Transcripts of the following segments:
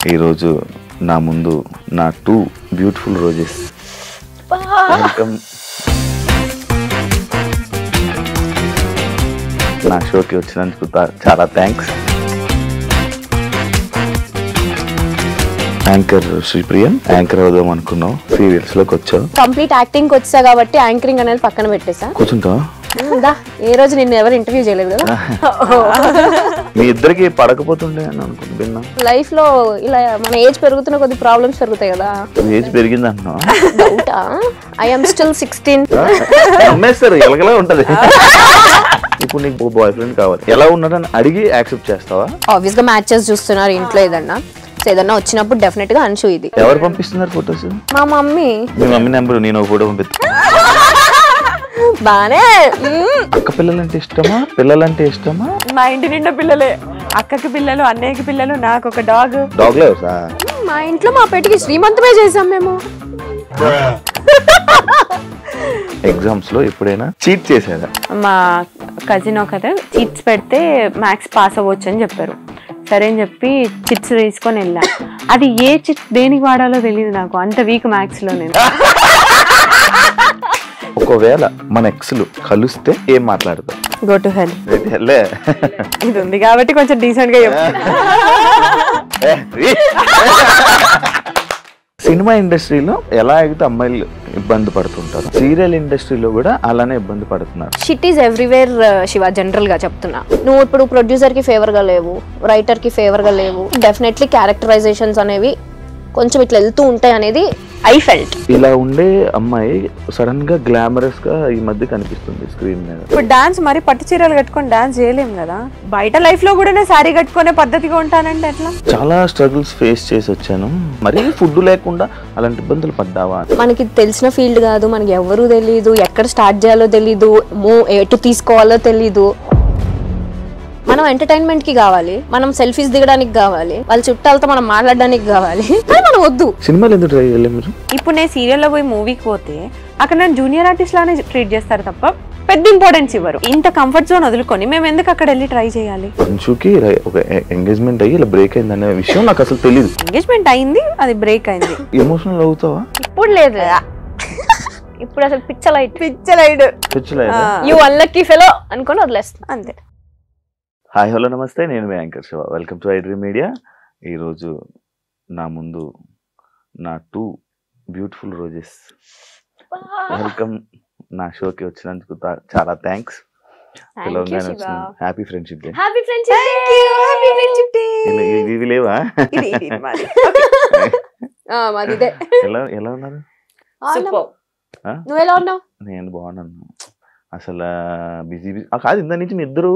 ఈరోజు నా ముందు నా 2 బ్యూటిఫుల్ రోజెస్. వెల్కమ్ నా షోకి వచ్చినందుకు చాలా థ్యాంక్స్. యాంకర్ శ్రీప్రియం, యాంకర్ అవుదాం అనుకున్నావు, సీరియల్స్ లోకి వచ్చావు. కంప్లీట్ యాక్టింగ్ వచ్చా కాబట్టి యాంకరింగ్ అనేది పక్కన పెట్టేసా. కూర్చుంటావా? ఏ రోజు నిన్ను ఎవరు ఇంటర్వ్యూ చేయలేదు కదా. మీ ఇద్దరికి పడకపోతుండే అని అనుకుంటున్నా. లైఫ్ లో ఇలా మన ఏజ్ పెరుగుతున్న కొద్ది ప్రాబ్లమ్స్ పెరుగుతాయి కదా. ఏజ్ పెరిగింది అంటున్నావు? డౌటా? I am still 16. అమ్మేస్తారు, ఎలాగలా ఉంటది. ఇప్పుడు నీకు బాయ్ ఫ్రెండ్ కావాలి, ఎలా ఉన్నాడని అడిగి యాక్సెప్ట్ చేస్తావా? ఆబ్వియస్ గా మ్యాచెస్ చూస్తున్నారు ఇంట్లో, ఏదన్నా వచ్చినప్పుడు డెఫినెట్ గా అన్షు. ఇది ఎవరు పంపిస్తున్నారు ఫొటోస్? మా మమ్మీ. మీ మమ్మీ నెంబర్ నేను ఒక ఫోటో పంపిస్తా. బానే. అక్క పిల్లలంటే ఇష్టమా, పిల్లలంటే ఇష్టమా? మా ఇంటి నిండా పిల్లలే, అక్కకి పిల్లలు, అన్నయ్యకి పిల్లలు, నాకు ఒక డాగ్. డాగ్ లవర్సా? మా ఇంట్లో మా పెటికి శ్రీమంతమే చేసాం మేము. ఎగ్జామ్స్ లో ఎప్పుడైనా చీట్ చేశారా? మా కజిన్ ఒకరు చిట్స్ పెడితే మ్యాథ్స్ పాస్ అవ్వచ్చు అని చెప్పారు. సరే అని చెప్పి చిట్స్ తీసుకొని వెళ్ళా. అది ఏ చిట్ దేనికి వాడాలో తెలియదు నాకు, అంత వీక్ మ్యాథ్స్ లో నేను. ఒకవేళ మన ఎక్స్లు కలిస్తే ఏం మాట్లాడతాం? Go to hell. ఇది ఉంది కాబట్టి కొంచెం డీసెంట్ గా చెప్తాను. సినిమా ఇండస్ట్రీలో ఎలా అయితే అమ్మాయిలు ఇబ్బంది పడుతుంటారు, సీరియల్ ఇండస్ట్రీలో కూడా అలానే ఇబ్బంది పడుతున్నారు. Shit is everywhere Shiva. General గా చెప్తున్నా, నువ్వు ఇప్పుడు ప్రొడ్యూసర్ కి ఫేవర్ గా లేవు, రైటర్ కి ఫేవర్ గా లేవు. డెఫినెట్లీ క్యారెక్టరైజేషన్స్ అనేవి కొంచెం ఇట్లా వెళ్తూ ఉంటాయి అనేది ఐ ఫెల్ట్. ఇలా ఉండే అమ్మాయి సడన్ గా గ్లామరస్ గా ఈ మధ్య కనిపిస్తుంది స్క్రీన్ మీద. ఇప్పుడు డాన్స్ మరి పట్టు చీరలు కట్టుకొని డాన్స్ చేయలేం కదా. బయట లైఫ్ లో కూడా నేను శారీ కట్టుకునే పద్ధతిగా ఉంటానంటే ఎట్లా? చాలా స్ట్రగుల్స్ ఫేస్ చేసి వచ్చాను. మరి ఫుడ్ లేకుండా అలాంటి ఇబ్బందులు పడ్డావా? మనకి తెలిసిన ఫీల్డ్ కాదు, మనకి ఎవరు తెలీదు, ఎక్కడ స్టార్ట్ చేయాలో తెలీదు, ఎటు తీసుకోవాలో తెలీదు. మనం ఎంటర్టైన్మెంట్ కి కావాలి, మనం సెల్ఫీస్ దిగడానికి కావాలి, వాళ్ళ చుట్టాలతో మనం మాట్లాడడానికి కావాలి, కానీ మనం వద్దు. సినిమాలు ఎందుకు ట్రై చేయలేదు మీరు? ఇప్పుడు నేను సీరియల్లో పోయి మూవీకి పోతే అక్కడ నేను జూనియర్ ఆర్టిస్ట్ లానే ట్రీట్ చేస్తారు తప్ప పెద్ద ఇంపార్టెన్స్ ఇవ్వరు. ఇంత కంఫర్ట్ జోన్ వదులుకొని మేము ఎందుకు అక్కడ వెళ్ళి ట్రై చేయాలి? అంశుకి ఒక ఎంగేజ్మెంట్ అయ్యి ఇలా బ్రేక్ అయింది అనే విషయం నాకు అసలు తెలియదు. ఎంగేజ్మెంట్ అయింది, అది బ్రేక్ అయింది. ఎమోషనల్ అవుతావా? ఇప్పుడు లేదు, ఇప్పుడు అసలు పిచ్చలైట్ యు అన్లక్కీ ఫెలో అనుకొని వదిలేస్తా అంతే. హాయ్ హలో నమస్తే, నేను మీ anchor Shiva. Welcome to iDream media. ఈరోజు నా ముందు నా 2 బ్యూటిఫుల్ రోజెస్. వెల్కమ్ నా షోకి వచ్చినందుకు చాలా థ్యాంక్స్. Happy friendship day. ఇవి లేవా? ఎలా ఉన్నారు? నువ్వు ఎలా ఉన్నావు? నేను బాగున్నాను. అసలు బిజీ కాదు, ఇంత నుంచి మీ ఇద్దరు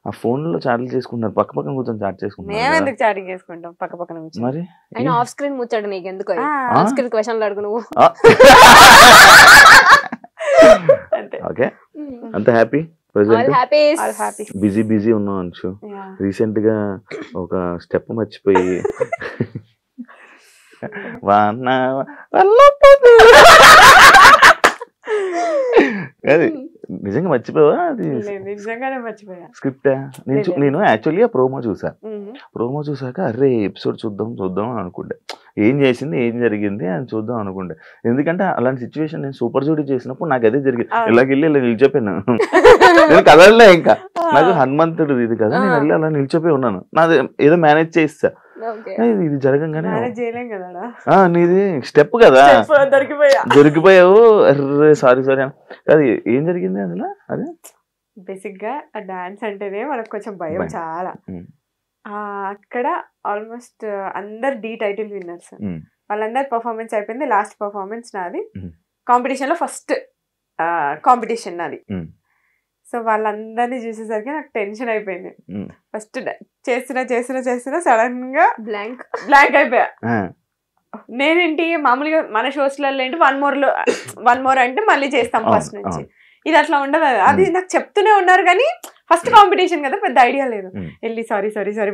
ఆ ఫోన్ లో చాటింగ్ చేసుకుంటున్నారు, పక్క పక్కన కూర్చొని చాట్ చేసుకుంటున్నారు. మరి ఆఫ్ స్క్రీన్ ముచ్చాడు నీకు ఎందుకు? ఆఫ్ స్క్రీన్ క్వశ్చన్లు అడుగు నువ్వు. ఓకే, అంత హ్యాపీ? బిజీ ఉన్నావు అంచు. రీసెంట్ గా ఒక స్టెప్ మర్చిపోయి అది నిజంగా మర్చిపోవా? అది స్క్రిప్ట్. నేను యాక్చువల్లీ ఆ ప్రోమో చూసాక అరే ఎపిసోడ్ చూద్దాం అని అనుకుంటే, ఏం చేసింది ఏం జరిగింది అని చూద్దాం అనుకుంటే. ఎందుకంటే అలాంటి సిచ్యువేషన్ నేను సూపర్ జూడీ చేసినప్పుడు నాకు అదే జరిగింది. ఇలాగెళ్ళి ఇలా నిలిచిపోయాను. నేను కదలలే, ఇంకా నాకు హనుమంతుడు ఇది కదా, నేను వెళ్ళి అలా నిలిచిపోయి ఉన్నాను. నాది ఏదో మేనేజ్ చేస్తా. ఇది జరగంగానే నీది స్టెప్ కదా, దొరికిపోయావు. అర్రే సారీ అది ఏం జరిగింది అసలు? అదే బేసిక్ గా డాన్స్ అంటేనే మనకు కొంచెం భయం చాలా. అక్కడ ఆల్మోస్ట్ అందరు డి టైటిల్ విన్నర్స్, వాళ్ళందరు పర్ఫార్మెన్స్ అయిపోయింది. లాస్ట్ పర్ఫార్మెన్స్ నాది. కాంపిటీషన్ లో ఫస్ట్ కాంపిటీషన్ నాది. సో వాళ్ళందరినీ చూసేసరికి నాకు టెన్షన్ అయిపోయింది. ఫస్ట్ చేస్తున్నా సడన్ గా బ్లాంక్ అయిపోయా. నేనేంటి మామూలుగా మన షోస్లలో ఏంటి వన్ మోర్ అంటే మళ్ళీ చేస్తాం ఫస్ట్ నుంచి. ఇది అట్లా ఉండదు. అది నాకు చెప్తూనే ఉన్నారు కానీ ఫస్ట్ కాంపిటీషన్ కదా, పెద్ద ఐడియా లేదు. వెళ్ళి సారీ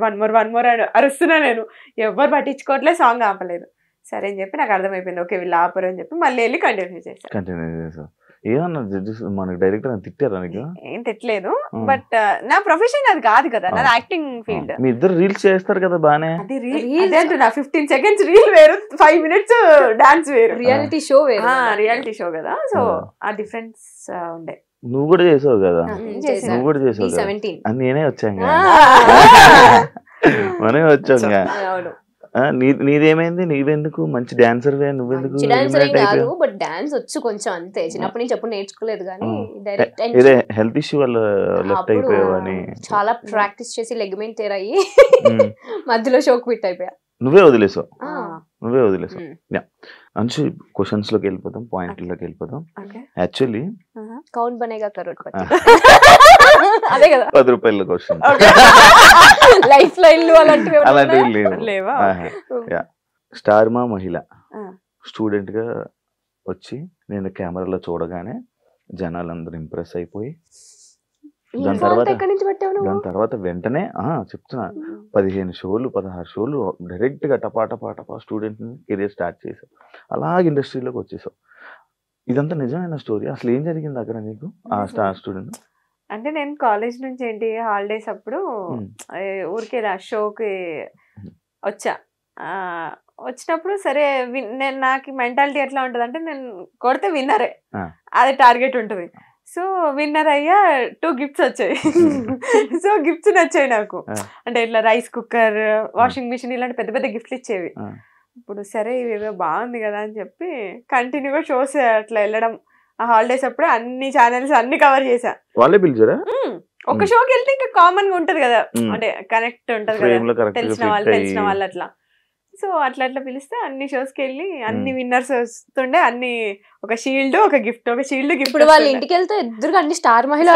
వన్ మోర్ అరుస్తున్నా. నేను ఎవరు పట్టించుకోవట్లేదు, సాంగ్ ఆపలేదు. సరే అని చెప్పి నాకు అర్థమైపోయింది, ఓకే వీళ్ళు ఆపరు అని చెప్పి మళ్ళీ వెళ్ళి కంటిన్యూ చేశాను. ఏమన్నా జడ్జెస్ మనకి డైరెక్టర్ అని తిట్టారా నీకు? ఏం తిట్టలేదు, బట్ నా ప్రొఫెషన్ అది కాదు కదా, నాది యాక్టింగ్ ఫీల్డ్. మీ ఇద్దరు రీల్స్ చేస్తారు కదా బానే. అది రీల్ అంటున్నా, 15 seconds రీల్ వేరు, 5 minutes డాన్స్ వేరు, రియాలిటీ షో వేరు. రియాలిటీ షో కదా, సో ఆ డిఫరెన్స్ ఉండే. నువ్వు కూడా చేసావు కదా, నువ్వు కూడా చేసావు కదా, అని నేనే వచ్చాను మనమే వచ్చాం. నీదేమైంది? నీవెందుకు మంచి డాన్సర్, నువ్వెందుకు? కాదు, బట్ డాన్స్ వచ్చు కొంచెం అంతే, చిన్నప్పటి నుంచి ఎప్పుడు నేర్చుకోలేదు కానీ డైరెక్ట్ హెల్త్ ఇష్యూ వల్ల లెఫ్ట్ అయిపోయావని చాలా ప్రాక్టీస్ చేసి లెగ్మెంట్ తేర్ అయ్యి మధ్యలో షోక్ క్విట్ అయిపోయా. నువ్వే వదిలేసావు. అంశు క్వశ్చన్స్ లోకి వెళ్ళిపోతాం, పాయింట్లోకి వెళ్ళిపోతాం. యాక్చువల్లీ కౌన్ బనేగా కరోడ్పతి అదే కదా, 10 రూపాయల క్వశ్చన్. లైఫ్ లైన్లు అలాంటివి లేవా? స్టార్ మా మహిళ స్టూడెంట్ గా వచ్చి నేను కెమెరాలో చూడగానే జనాలందరూ ఇంప్రెస్ అయిపోయి దాని తర్వాత వెంటనే చెప్తున్నా 15 షోలు 16 షోలు డైరెక్ట్ గా టపా స్టూడెంట్ కెరీర్ స్టార్ట్ చేసావు, అలాగే ఇండస్ట్రీలోకి వచ్చేసావు. ఇదంతా నిజమైన స్టోరీ. అసలు ఏం జరిగింది అక్కడ నీకు ఆ స్టార్ స్టూడెంట్? అంటే నేను కాలేజ్ నుంచి ఏంటి హాలిడేస్ అప్పుడు ఊరికే షోకి వచ్చా. వచ్చినప్పుడు సరే నేను నాకు మెంటాలిటీ ఎట్లా ఉంటుంది అంటే నేను కొడితే విన్నరే, అది టార్గెట్ ఉంటుంది. సో విన్నర్ అయ్యా 2 gifts వచ్చాయి. సో గిఫ్ట్స్ నచ్చాయి నాకు, అంటే ఇట్లా రైస్ కుక్కర్, వాషింగ్ మిషన్ ఇలాంటి పెద్ద పెద్ద గిఫ్ట్లు ఇచ్చేవి. ఇప్పుడు సరే ఇవేదో బాగుంది కదా అని చెప్పి కంటిన్యూగా షోస్ అట్లా వెళ్ళడం. ఆ హాలిడేస్ అప్పుడు అన్ని ఛానల్స్ అన్ని కవర్ చేసా. వాళ్ళే పిలిచారా? ఒక షోకి వెళ్తే ఇంకా కామన్ గా ఉంటది కదా, అంటే కనెక్ట్ ఉంటది కదా, తెలిసిన వాళ్ళు అట్లా. సో అట్లా పిలిస్తే అన్ని షోస్ కి వెళ్ళి అన్ని విన్నర్స్ వస్తుండే, అన్ని ఒక షీల్డ్ ఒక గిఫ్ట్, ఒక షీల్డ్ గిఫ్ట్. ఇప్పుడు వాళ్ళ ఇంటికి వెళ్తే ఎదురుగా అన్ని స్టార్ మహిళ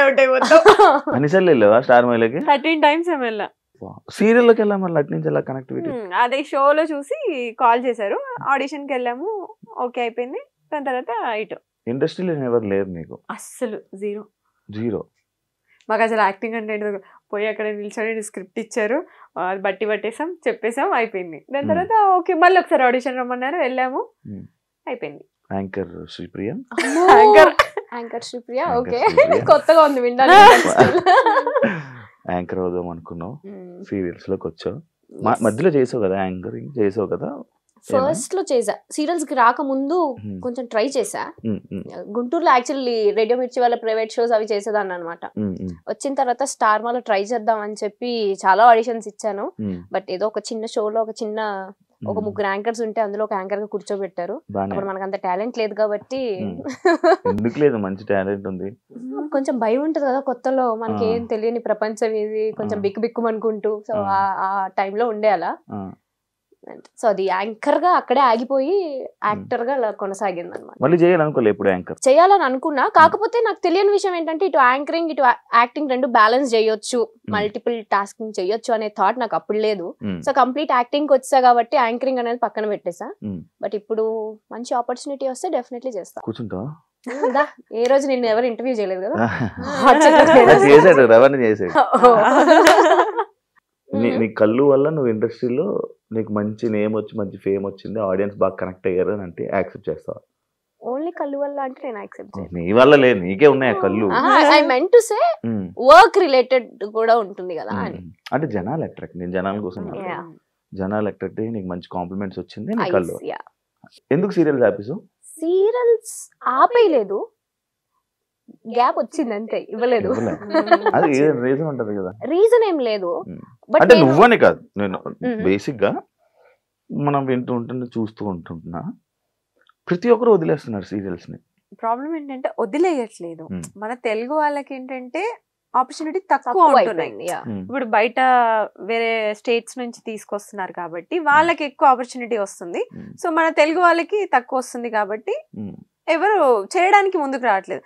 ఉంటాయి మొత్తం. అన్నిసార్లు వెళ్ళావా స్టార్ మహిళకి? 13 times వెళ్ళా. సీరియల్ లోకి వెళ్ళా, మళ్ళీ అటు నుంచి ఎలా కనెక్టివిటీ? అదే షోలో చూసి కాల్ చేశారు, ఆడిషన్ కి వెళ్ళాము, ఓకే అయిపోయింది. దాని తర్వాత ఇటు ఇండస్ట్రీలో ఎవరు లేరు నీకు? అస్సలు జీరో. మాకు అసలు యాక్టింగ్ అంటే పోయి అక్కడ నిల్చొని స్క్రిప్ట్ ఇచ్చారు, అది బట్టి పట్టేసాం, చెప్పేసాం, అయిపోయింది. దాని తర్వాత ఓకే మళ్ళీ ఒకసారి ఆడిషన్ రమ్మన్నారు, వెళ్ళాము, అయిపోయింది. యాంకర్ శ్రీప్రియ. ఓకే, కొత్తగా ఉంది వినడానికి. యాంకర్ అవుదాం అనుకున్నావు, సీరియల్స్ లోకి వచ్చావు, మధ్యలో చేసావు కదా, యాంకరింగ్ చేసావు కదా. ఫస్ట్ లో చేసా, సీరియల్స్ కి రాకముందు కొంచెం ట్రై చేసా. గుంటూరులో యాక్చువల్లీ రేడియో మిర్చి వాళ్ళ ప్రైవేట్ షోస్ అవి చేసేదాన్ని అనమాట. వచ్చిన తర్వాత స్టార్ మాలో ట్రై చేద్దాం అని చెప్పి చాలా ఆడిషన్స్ ఇచ్చాను. బట్ ఏదో ఒక చిన్న షోలో ఒక 3 యాంకర్స్ ఉంటే అందులో ఒక యాంకర్ గా కూర్చోబెట్టారు. అప్పుడు మనకు అంత టాలెంట్ లేదు కాబట్టి, మంచి టాలెంట్ ఉంది, కొంచెం భయం ఉంటది కదా కొత్తలో, మనకి ఏం తెలియని ప్రపంచం ఇది, కొంచెం బిక్కు. సో ఆ టైంలో ఉండే అలా. సో అది యాంకర్ గా అక్కడే ఆగిపోయి యాక్టర్ గా కొనసాగింది అనమాట. మళ్ళీ చేయాలనుకోలే ఎప్పుడు యాంకర్ చేయాలని అనుకున్నా, కాకపోతే నాకు తెలియని విషయం ఏంటంటే ఇటు యాంకరింగ్ ఇటు యాక్టింగ్ రెండు బ్యాలెన్స్ చేయొచ్చు, మల్టిపుల్ టాస్కింగ్ చేయొచ్చు అనే థాట్ నాకు అప్పుడు లేదు. సో కంప్లీట్ యాక్టింగ్ వచ్చా కాబట్టి యాంకరింగ్ అనేది పక్కన పెట్టేసా. బట్ ఇప్పుడు మంచి ఆపర్చునిటీ వస్తే డెఫినెట్లీ చేస్తా. కూర్చుంటా ఏ రోజు నిన్ను ఎవరు ఇంటర్వ్యూ చేయలేదు కదా? నీ కళ్ళు వల్ల నువ్వు ఇండస్ట్రీలో నీకు మంచి నేమ్ వచ్చి మంచి ఫేమ్ వచ్చింది, ఆడియన్స్ బాగా కనెక్ట్ అయ్యారు అని అంటే యాక్సెప్ట్ చేస్తావా? ఓన్లీ కళ్ళు వల్ల అంటే నేను యాక్సెప్ట్ చేయను. నీ వల్ల లేదు, నీకే ఉన్నాయి కళ్ళు. I meant to say work related కూడా ఉంటుంది కదా అని. అంటే జనాలు అట్రాక్ట్, నేను జనాల కోసం జనాలు అట్రాక్ట్ అయ్యి నీకు మంచి కాంప్లిమెంట్స్ వచ్చింది నీ కళ్ళు. ఎందుకు సీరియల్స్ ఆపేసావు? సీరియల్స్ ఆపేయలేదు, గ్యాప్ వచ్చింది అంతే, ఇవ్వలేదు. అది రీజన్ ఉంటది కదా? రీజన్ ఏం లేదు, అంటే నువ్వనే కాదు, నేను బేసిక్ గా మనం వింటూ ఉంటున్నా చూస్తూ ఉంటున్నా ప్రతి ఒక్కరు వదిలేస్తున్నారు సీరియల్స్ ని. ప్రాబ్లం ఏంటంటే వదిలేయట్లేదు, మన తెలుగు వాళ్ళకి ఏంటంటే ఆపర్చునిటీ తక్కువ ఉంటున్నాయి. ఇప్పుడు బయట వేరే స్టేట్స్ నుంచి తీసుకొస్తున్నారు కాబట్టి వాళ్ళకి ఎక్కువ ఆపర్చునిటీ వస్తుంది. సో మన తెలుగు వాళ్ళకి తక్కువ వస్తుంది కాబట్టి ఎవరు చేయడానికి ముందుకు రావట్లేదు.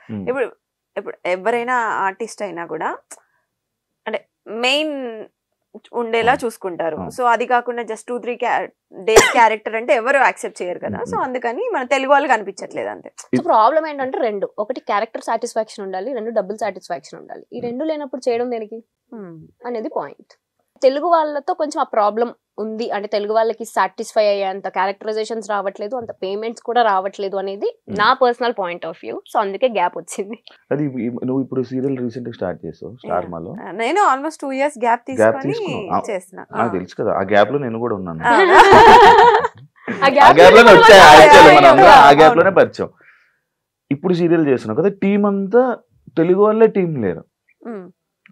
ఇప్పుడు ఎవరైనా ఆర్టిస్ట్ అయినా కూడా అంటే మెయిన్ ఉండేలా చూసుకుంటారు. సో అది కాకుండా జస్ట్ 2-3 days క్యారెక్టర్ అంటే ఎవరు యాక్సెప్ట్ చేయరు కదా. సో అందుకని మన తెలుగు వాళ్ళకి అనిపించట్లేదు అంతే. సో ప్రాబ్లం ఏంటంటే రెండు, ఒకటి క్యారెక్టర్ సాటిస్ఫాక్షన్ ఉండాలి, రెండు డబ్బుల్ సాటిస్ఫాక్షన్ ఉండాలి. ఈ రెండు లేనప్పుడు చేయడం దేనికి అనేది పాయింట్. తెలుగు వాళ్ళతో కొంచెం ఆ ప్రాబ్లం ఉంది అంటే తెలుగు వాళ్ళకి సాటిస్ఫై అయ్యేంత క్యారెక్టరైజేషన్స్ రావట్లేదు, అంత పేమెంట్స్ కూడా రావట్లేదు అనేది నా personal point of view. So అందుకే గ్యాప్ వచ్చింది. అది నువ్వు ఇప్పుడు సీరియల్ రీసెంట్ గా స్టార్ట్ చేసావు స్టార్ మాలో. నేను ఆల్మోస్ట్ 2 years గ్యాప్ తీసుకొని చేస్తున్నా. నాకు తెలుసు కదా, ఆ గ్యాప్ లో నేను కూడా ఉన్నాను. ఆ ఆ గ్యాప్ లోనే వచ్చాయి యాక్చువల్లీ, మనం ఆ గ్యాప్ లోనే పరిచయం. ఇప్పుడు సీరియల్ చేస్తున్నావు కదా, టీం అంతా తెలుగు వాళ్ళే, టీం లేరు,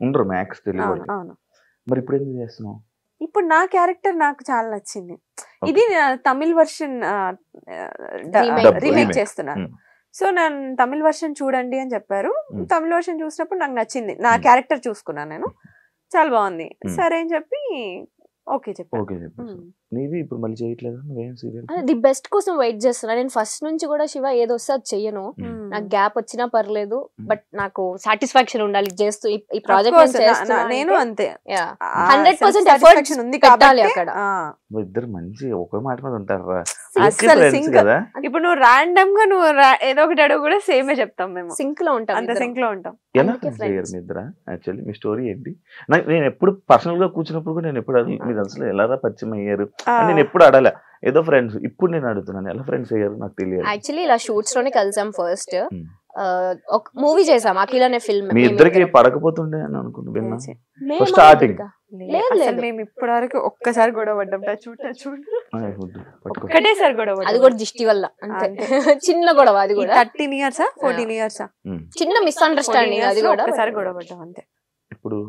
ఉండరు మ్యాక్స్ తెలుగు వాళ్ళు. మరి ఇప్పుడు ఎందుకు చేస్తున్నావు? ఇప్పుడు నా క్యారెక్టర్ నాకు చాలా నచ్చింది. ఇది తమిళ్ వర్షన్ రీమేక్ చేస్తున్నాను. సో నేను తమిళ్ వర్షన్ చూడండి అని చెప్పారు. తమిళ్ వర్షన్ చూసినప్పుడు నాకు నచ్చింది, నా క్యారెక్టర్ చూసుకున్నాను నేను, చాలా బాగుంది. సరే అని చెప్పి ఓకే చెప్పాను. నీది ఇప్పుడు మళ్ళీ చేయట్లేదు నువ్వేం సీరియల్? ది బెస్ట్ కోసం వెయిట్ చేస్తున్నా నేను ఫస్ట్ నుంచి కూడా. శివ ఏదో వస్తే అది చెయ్యను, నాకు గ్యాప్ వచ్చినా పర్లేదు, బట్ నాకు సాటిస్ఫాక్షన్ ఉండాలి చేస్తూ. ఈ ప్రాజెక్ట్ నేను అంతే 100% ఎఫర్ట్ ఉంది పెట్టాలి అక్కడ. ఇద్దరు మంచి ఒకే మాట మీద ఉంటారా అసలు సింక్. ఇప్పుడు నువ్వు రాండమ్ గా నువ్వు ఏదో ఒకటి అడుగు కూడా సేమే చెప్తాం, మేము సింక్ లో ఉంటాం, అంత సింక్ లో ఉంటాం. ఎలా చేయరు మీ ఇద్దరా? యాక్చువల్లీ మీ స్టోరీ ఏంటి? నేను ఎప్పుడు పర్సనల్ గా కూర్చున్నప్పుడు కూడా నేను ఎప్పుడు మీరు అసలు ఎలా పరిచయం అయ్యారు నేను ఎప్పుడు అడగలే, ఏదో ఫ్రెండ్స్. ఇప్పుడు నేను అడుగుతున్నాను ఎలా ఫ్రెండ్స్ అయ్యారు నాకు తెలియదు. యాక్చువల్లీ ఇలా షూట్స్ లోనే కలిసాం. ఫస్ట్ ఒక మూవీ చేసాం అఖిల్ అనే ఫిల్మ్. మీ ఇద్దరికి పడకపోతుండే అని అనుకుంటున్నా స్టార్టింగ్. మేము ఇప్పటి వరకు ఒక్కసారి గొడవ పడ్డాం, ఒకటేసారి గొడవ, అది కూడా దిష్టి వల్ల అంతే. చిన్న గొడవ, అది కూడా 13 years 14 years చిన్న మిస్అండర్స్టాండింగ్, అది కూడా ఒకసారి గొడవ పడ్డాం అంతే. ఇప్పుడు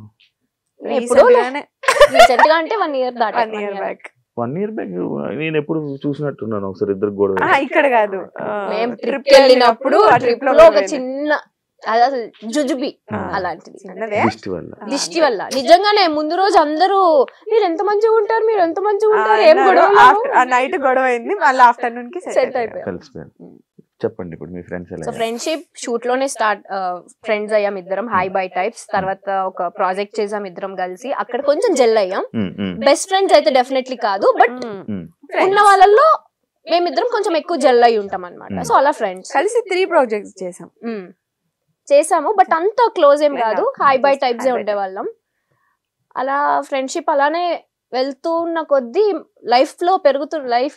రీసెంట్ గా అంటే 1 year దాకా, 1 year బ్యాక్. 1 year బ్యాక్ నేను ఎప్పుడు చూసినట్టున్నాను ఒకసారి ఇద్దరు గొడవ. ఇక్కడ కాదు, మేము ట్రిప్ కి వెళ్ళినప్పుడు ఆ ట్రిప్ లో ఒక చిన్న అసలు జుజుబి అలాంటిది దిష్టి వల్ల. నిజంగానే ముందు రోజు అందరూ మీరు ఎంత మంచిగా ఉంటారు, మీరు ఎంత మంచిగా ఉంటారు, ఏం గొడవ, నైట్ గొడవ అయింది, మళ్ళీ ఆఫ్టర్నూన్ కి సెట్ అయిపోయారు. చెప్పండి ఇప్పుడు మీ ఫ్రెండ్స్ ఎలా? సో ఫ్రెండ్షిప్ షూట్ లోనే స్టార్ట్, ఫ్రెండ్స్ అయ్యాం ఇద్దరం, హై బై టైప్స్. తర్వాత ఒక ప్రాజెక్ట్ చేసాం ఇద్దరం కలిసి, అక్కడ కొంచెం జెల్ అయ్యాం. బెస్ట్ ఫ్రెండ్స్ అయితే డెఫినెట్లీ కాదు, బట్ ఉన్న వాళ్ళల్లో మేమిద్దరం కొంచెం ఎక్కువ జెల్ అయి ఉంటాం అనమాట. సో అలా ఫ్రెండ్స్ కలిసి 3 projects చేసాము, బట్ అంత క్లోజ్ ఏం కాదు, హై బై టైప్స్ ఏ ఉండేవాళ్ళం. అలా ఫ్రెండ్షిప్ అలానే వెళ్తూ ఉన్న కొద్దీ లైఫ్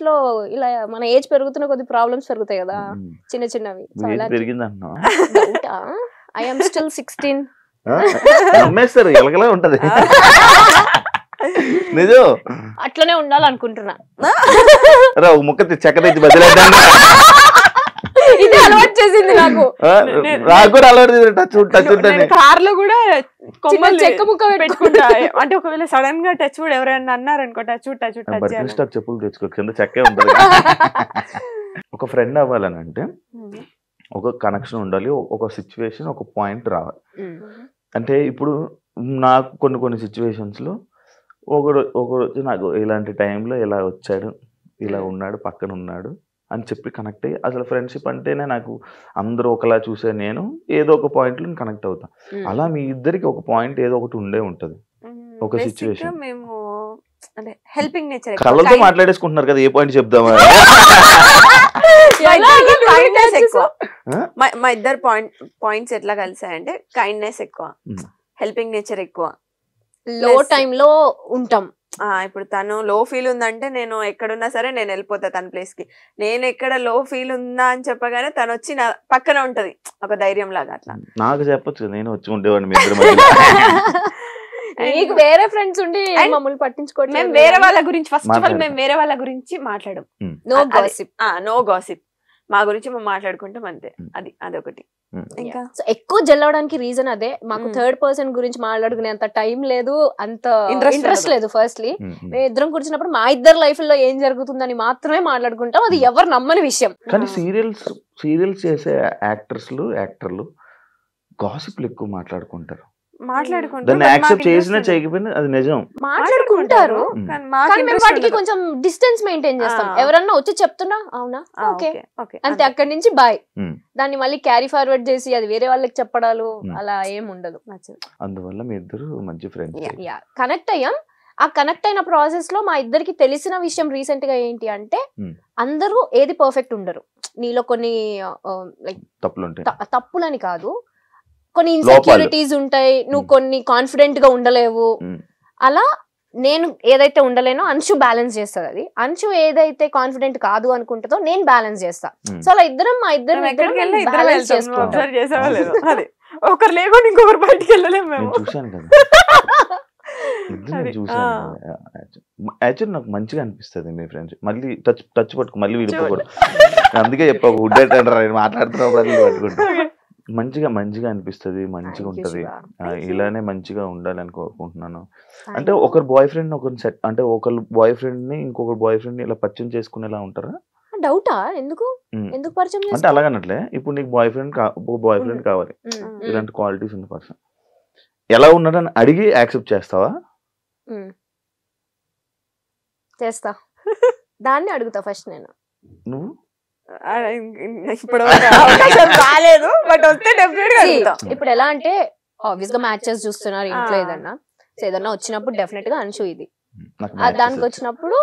లో ఇలా మన ఏజ్ పెరుగుతున్న కొద్ది ప్రాబ్లమ్స్ పెరుగుతాయి కదా, చిన్న చిన్నవి. I am still 16. ఉంటది నిజం, అట్లనే ఉండాలనుకుంటున్నా. ముక్క చెక్క తెచ్చి బదిలేద్దాం, ఇది అలవాటు చేసింది నాకు. కూడా అలవాటు కార్ లో కూడా చెక్క ముక్క పెట్టుకుంటా. అంటే ఒకవేళ సడన్ గా టచ్ వుడ్ ఎవరైనా అన్నారనుకో, టచ్ చెప్పులు తెచ్చుకో, కింద చెక్కే ఉంటుంది. ఒక ఫ్రెండ్ అవ్వాలని అంటే ఒక కనెక్షన్ ఉండాలి, ఒక సిచ్యువేషన్, ఒక పాయింట్ రావాలి. అంటే ఇప్పుడు నాకు కొన్ని సిచ్యువేషన్స్ లో ఒకరోజు నాకు ఇలాంటి టైంలో ఇలా వచ్చాడు, ఇలా ఉన్నాడు, పక్కన ఉన్నాడు అని చెప్పి కనెక్ట్ అయ్యి, అసలు ఫ్రెండ్షిప్ అంటేనే నాకు అందరూ ఒకలా చూసే నేను ఏదో ఒక పాయింట్ లో కనెక్ట్ అవుతా. అలా మీ ఇద్దరికి ఒక పాయింట్ ఏదో ఒకటి ఉండే ఉంటది, ఒక సిచ్యువేషన్. మేము అంటే హెల్పింగ్ నేచర్, కళ్ళతో మాట్లాడేసుకుంటున్నారు కదా, ఏ పాయింట్ చెప్దామా? మా ఇద్దరు పాయింట్స్ ఎట్లా కలిసాయంటే కైండ్నెస్ ఎక్కువ, హెల్పింగ్ నేచర్ ఎక్కువ, లో టైమ్ లో ఉంటాం. ఇప్పుడు తను లో ఫీల్ ఉందంటే నేను ఎక్కడున్నా సరే నేను వెళ్ళిపోతా తన ప్లేస్ కి. నేను ఎక్కడ లో ఫీల్ ఉందా అని చెప్పగానే తను వచ్చి నా పక్కన ఉంటది, ఒక ధైర్యం లాగా. అట్లా నాకు చెప్పొచ్చు, నేను వచ్చి ఉండేవాడిని. మీకు వేరే ఫ్రెండ్స్ ఉండి మమ్మల్ని పట్టించుకోవట్లేదు. మేము వేరే వాళ్ళ గురించి ఫస్ట్ ఆఫ్ ఆల్ మేము వేరే వాళ్ళ గురించి మాట్లాడం, నో గాసిప్. మా గురించి మేము మాట్లాడుకుంటాం అంతే, అదొకటి. ఇంకా ఎక్కువ జల్లవడానికి రీజన్ అదే, మాకు థర్డ్ పర్సన్ గురించి మాట్లాడుకునే అంత టైం లేదు, అంత ఇంట్రెస్ట్ లేదు. ఫస్ట్లీ మేము ఇద్దరం కూర్చున్నప్పుడు మా ఇద్దరు లైఫ్ లో ఏం జరుగుతుందని మాత్రమే మాట్లాడుకుంటాం, అది ఎవరు నమ్మని విషయం. కానీ సీరియల్స్ చేసే యాక్టర్లు గాసిప్లు ఎక్కువ మాట్లాడుకుంటారు. దాన్ని యాక్సెప్ట్ చేసినా చేయకపోయినా అది నిజం, మాట్లాడుకుంటారు. కానీ మేము వాటికి కొంచెం డిస్టెన్స్ మెయింటైన్ చేస్తాం. ఎవరన్నా వచ్చి చెప్తున్నా అవునా ఓకే అంతే, అక్కడి నుంచి బాయ్. దాన్ని మళ్ళీ క్యారీ ఫార్వర్డ్ చేసి అది వేరే వాళ్ళకి చెప్పడాలు అలా ఏం ఉండదు. అందువల్ల మీ ఇద్దరు మంచి ఫ్రెండ్స్. కనెక్ట్ అయ్యాం. ఆ కనెక్ట్ అయిన ప్రాసెస్ లో మా ఇద్దరికి తెలిసిన విషయం రీసెంట్ గా ఏంటి అంటే, అందరూ ఏది పర్ఫెక్ట్ ఉండరు. నీలో కొన్ని లైక్ తప్పులని కాదు, కొన్ని ఇన్సెక్యూరిటీస్ ఉంటాయి, నువ్వు కొన్ని కాన్ఫిడెంట్ గా ఉండలేవు. అలా నేను ఏదైతే ఉండలేనో అంశు బ్యాలెన్స్ చేస్తుంది. అది అంశు ఏదైతే కాన్ఫిడెంట్ కాదు అనుకుంటుందో నేను బ్యాలెన్స్ చేస్తా. సో అలా మా ఇద్దరం బ్యాలెన్స్ చేసుకుంటాం. ఒకరు లేకుండా ఇంకొకరు బయటికి వెళ్ళలేము మేము. చూశాను కదా, చూశాను. యాక్చువల్లీ నాకు మంచిగా అనిపిస్తుంది మీ ఫ్రెండ్స్. మళ్ళీ టచ్ పట్టుకు మళ్ళీ విడిపోకూడదు. అందుకే చెప్పావు ఉడ్డేటంటారు మాట్లాడుతున్నప్పుడు పట్టుకుంటా. మంచిగా అనిపిస్తుంది, మంచిగా ఉంటది. ఇలానే మంచిగా ఉండాలని కోరుకుంటున్నాను. అంటే ఒకరు బాయ్ ఫ్రెండ్ ఒకరు సెట్, అంటే ఒకరు బాయ్ ఫ్రెండ్ ని ఇంకొకరు బాయ్ ఫ్రెండ్ ని ఇలా పరిచయం చేసుకునేలా ఉంటారా? డౌటా? ఎందుకు పరిచయం? అంటే అలాగనట్లే, ఇప్పుడు నీకు బాయ్ ఫ్రెండ్ కావాలి, ఇలాంటి క్వాలిటీస్ ఉన్న పర్సన్, ఎలా ఉన్నాడని అడిగి యాక్సెప్ట్ చేస్తావా? చేస్తా. దాన్ని అడుగుతా ఫస్ట్ నేను. నువ్వు ఇప్పుడు రాలేదు, బట్ వస్తే డెఫినెట్ గా. ఇప్పుడు ఎలా అంటే ఆబ్వియస్ గా మ్యాచెస్ చూస్తున్నారు ఇంట్లో, ఏదన్నా వచ్చినప్పుడు డెఫినెట్ గా అంశు ఇది. దానికి వచ్చినప్పుడు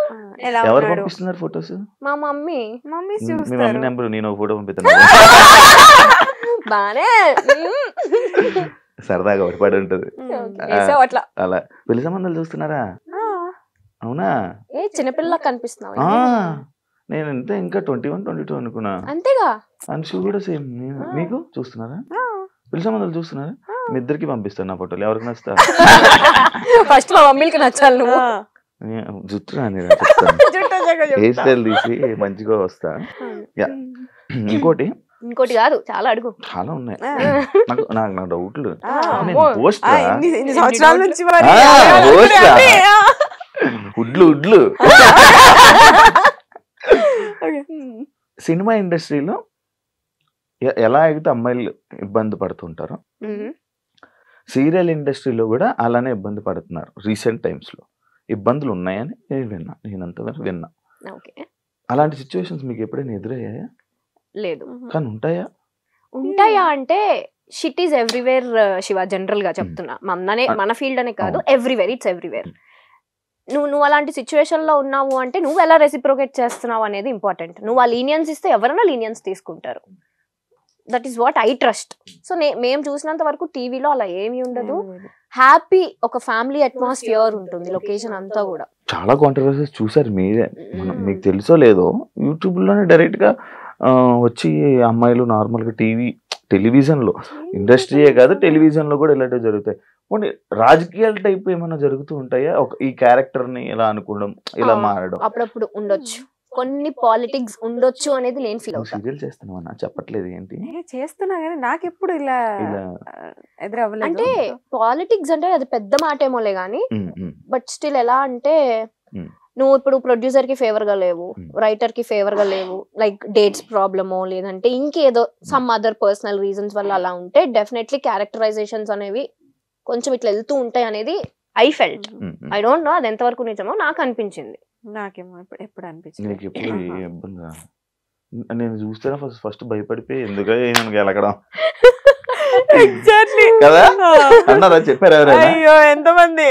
ఎవరు పంపిస్తున్నారు ఫోటోస్? మా మమ్మీ. మమ్మీ మీ మమ్మీ నెంబర్ నేను ఫోటో పంపిస్తాను. బానే సరదాగా ఒకటిపడి ఉంటది అట్లా. అలా పెళ్లి సంబంధాలు చూస్తున్నారా? అవునా? ఏ చిన్నపిల్ల కనిపిస్తున్నావు? నేను ఎంత ఇంకా 21, 22 అనుకున్నా. అంతేగా. అంశు కూడా సేమ్. మీకు చూస్తున్నారా? పెళ్లి సంబంధాలు చూస్తున్నారా? మీ ఇద్దరికి పంపిస్తాను నా ఫోటోలు, ఎవరికి నచ్చుతా. ఫస్ట్ మా మమ్మీకి నచ్చాలి నువ్వు. జుట్టు రాని హెయిర్ స్టైల్ తీసి మంచిగా వస్తా. ఇంకోటి కాదు, చాలా అడుగు, చాలా ఉన్నాయి నాకు డౌట్లు. ఉడ్లు సినిమా ఇండస్ట్రీలో ఎలా అయితే అమ్మాయిలు ఇబ్బంది పడుతుంటారో, సీరియల్ ఇండస్ట్రీలో కూడా అలానే ఇబ్బంది పడుతున్నారు. రీసెంట్ టైమ్స్ లో ఇబ్బందులు ఉన్నాయని నేనంతవరకు విన్నా. అలాంటి సిచ్యువేషన్స్ మీకు ఎప్పుడైనా ఎదురయ్యాయా? లేదు. కానీ ఉంటాయా అంటే shit is everywhere Shiva. General గా చెప్తున్నా, మన ఫీల్డ్ అనే కాదు, ఎవ్రీవేర్, ఇట్స్ ఎవ్రీవేర్. నువ్వు అలాంటి సిచ్యువేషన్ లో ఉన్నావు అంటే నువ్వు ఎలా రెసిప్రోకేట్ చేస్తున్నావు అనేది ఇంపార్టెంట్. నువ్వు ఆ లీనియన్స్ ఇస్తే ఎవరైనా లీనియన్స్ తీసుకుంటారు. That is what I trust. So మేము చూసినంత వరకు టీవీలో అలా ఏమీ ఉండదు. హ్యాపీ ఒక ఫ్యామిలీ అట్మాస్ఫియర్ ఉంటుంది లొకేషన్ అంతా కూడా. చాలా కాంట్రవర్సీస్ చూసారు మీరే, మీకు తెలుసో లేదో, యూట్యూబ్ లోనే డైరెక్ట్ గా వచ్చి అమ్మాయిలు నార్మల్ గా టెలివిజన్ లో, ఇండస్ట్రీయే కాదు టెలివిజన్ లో కూడా ఇలాంటివి జరుగుతాయి. పోనీ రాజకీయాల టైప్ ఏమైనా జరుగుతూ ఉంటాయా? ఈ క్యారెక్టర్ ని ఇలా అనుకోవడం, ఇలా మారడం అప్పుడప్పుడు ఉండొచ్చు, కొన్ని పాలిటిక్స్ ఉండొచ్చు అనేది నేను ఫీల్ అవుతాను. సీరియల్ చేస్తున్నావా? చెప్పట్లేదు ఏంటి? చేస్తున్నా కానీ నాకు ఎప్పుడు ఇలా ఎదురవ్వలేదు. అంటే పాలిటిక్స్ అంటే అది పెద్ద మాట ఏమోలే గానీ, బట్ స్టిల్ ఎలా అంటే నువ్వు ఇప్పుడు ప్రొడ్యూసర్ కి ఫేవర్ గా లేవు, రైటర్ కి ఫేవర్ గా లేవు, లైక్ డేట్స్ ప్రాబ్లమో లేదంటే ఇంకేదో సమ్ అదర్ పర్సనల్ రీజన్స్ వల్ల అలా ఉంటే డెఫినెట్లీ క్యారెక్టరైజేషన్స్ అనేవి కొంచెం ఇట్లా వెళ్తూ ఉంటాయి అనేది I felt. I don't know అది ఎంతవరకు నిజమో, నాకు అనిపించింది. నాకేమో ఎప్పుడు అనిపించింది. నేను చూస్తే ఫస్ట్ భయపడిపోయి ఎందుకు గెలకడం ఎగ్జాక్ట్లీ కదా అన్నారా? చెప్పారు ఎవరైనా? అయ్యో ఎంతమంది,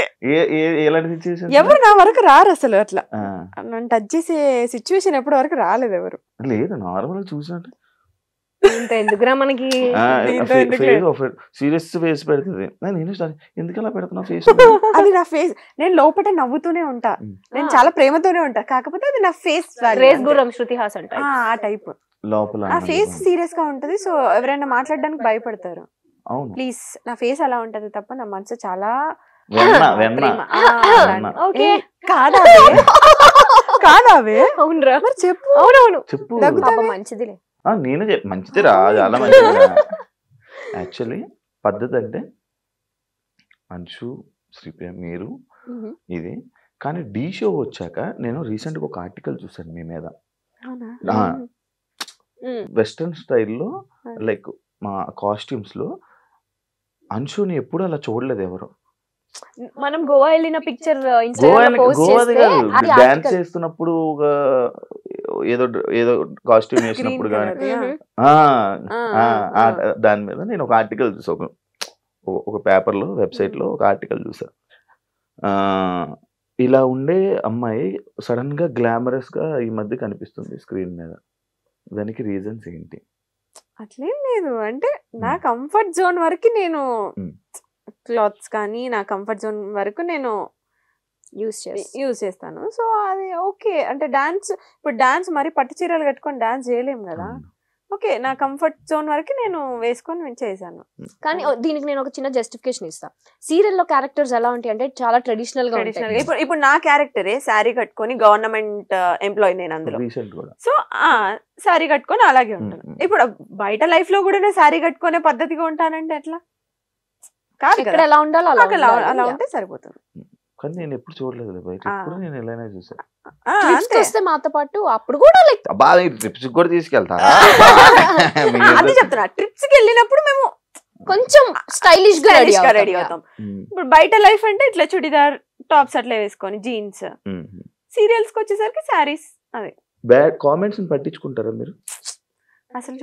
ఎలాంటి సిచ్యువేషన్? ఎవరు నా వరకు రారు అసలు. అట్లా నన్ను టచ్ చేసే సిచ్యువేషన్ ఎప్పటి వరకు రాలేదు ఎవరు. లేదు, నార్మల్ గా చూసినట్టు ఎందుకురా మనకి సీరియస్ ఫేస్ పెడుతుంది. నేను ఎందుకు అలా పెడుతున్నా ఫేస్? అది నా ఫేస్. నేను లోపల నవ్వుతూనే ఉంటా, నేను చాలా ప్రేమతోనే ఉంటా, కాకపోతే అది నా ఫేస్. శృతి హాసన్ ఆ టైప్ లోపల నా ఫేస్ సీరియస్ గా ఉంటది. సో ఎవరైనా మాట్లాడడానికి భయపడతారు. ప్లీజ్, నా ఫేస్ అలా ఉంటది తప్ప నా మనసు చాలా కాదావే. అవునరా? చెప్పు. అవునవును చెప్పు. మంచిదిలే. నేను మంచిది రా, చాలా మంచిది. యాక్చువల్లీ పద్ధతి అంటే అంశు, శ్రీప్రియ, మీరు ఇది. కానీ డి షో వచ్చాక నేను రీసెంట్ గా ఒక ఆర్టికల్ చూసాను మీ మీద. వెస్టర్న్ స్టైల్లో లైక్ మా కాస్ట్యూమ్స్ లో అంశుని ఎప్పుడు అలా చూడలేదు ఎవరు. మనం గోవా వెళ్ళిన పిక్చర్ డాన్స్ చేస్తున్నప్పుడు ఏదో కాస్ట్యూమ్ వేసినప్పుడు కానీ దాని మీద నేను ఒక ఆర్టికల్ చూసా, ఒక పేపర్ లో, వెబ్సైట్ లో ఒక ఆర్టికల్ చూసా. ఇలా ఉండే అమ్మాయి సడన్ గా గ్లామరస్ గా ఈ మధ్య కనిపిస్తుంది స్క్రీన్ మీద. దానికి రీజన్స్ ఏంటి? అట్లేం లేదు, అంటే నా కంఫర్ట్ జోన్ వరకు నేను క్లాత్స్ కానీ నా కంఫర్ట్ జోన్ వరకు నేను యూజ్ చేస్తాను. సో అది ఓకే. అంటే ఇప్పుడు డాన్స్ మరి పట్టు చీరలు కట్టుకొని డాన్స్ చేయలేము కదా. ఓకే, నా కంఫర్ట్ జోన్ వరకు నేను వేసుకొని చేశాను. కానీ దీనికి నేను ఒక చిన్న జస్టిఫికేషన్ ఇస్తా. సీరియల్లో క్యారెక్టర్స్ ఎలా ఉంటాయి అంటే చాలా ట్రెడిషనల్ గా ఉంటాయి. ఇప్పుడు నా క్యారెక్టరే శారీ కట్టుకొని గవర్నమెంట్ ఎంప్లాయీ నేను అందులో. సో శారీ కట్టుకొని అలాగే ఉంటాను. ఇప్పుడు బయట లైఫ్ లో కూడా నేను శారీ కట్టుకునే పద్ధతిగా ఉంటానంటే ఎట్లా కాదు. ఇక్కడ ఎలా ఉండాలో అలా ఉంటే సరిపోతుంది. కానీ నేను ఎప్పుడు చూడలేదు బయట, ఎప్పుడు నేను ఎలానే చూసాను. వస్తే మాతో పాటు అప్పుడు కూడా లైక్ బాగా ట్రిప్స్ కూడా తీసుకెళ్తా. అది చెప్తున్నా, ట్రిప్స్ కి వెళ్ళినప్పుడు మేము కొంచెం స్టైలిష్ గా రెడీ అవుతాం. ఇప్పుడు బయట లైఫ్ అంటే ఇట్లా చుడిదార్ టాప్స్ అట్లా వేసుకొని జీన్స్. సీరియల్స్ కి వచ్చేసరికి శారీస్. అదే బ్యాడ్ కామెంట్స్ పట్టించుకుంటారా మీరు? అసలు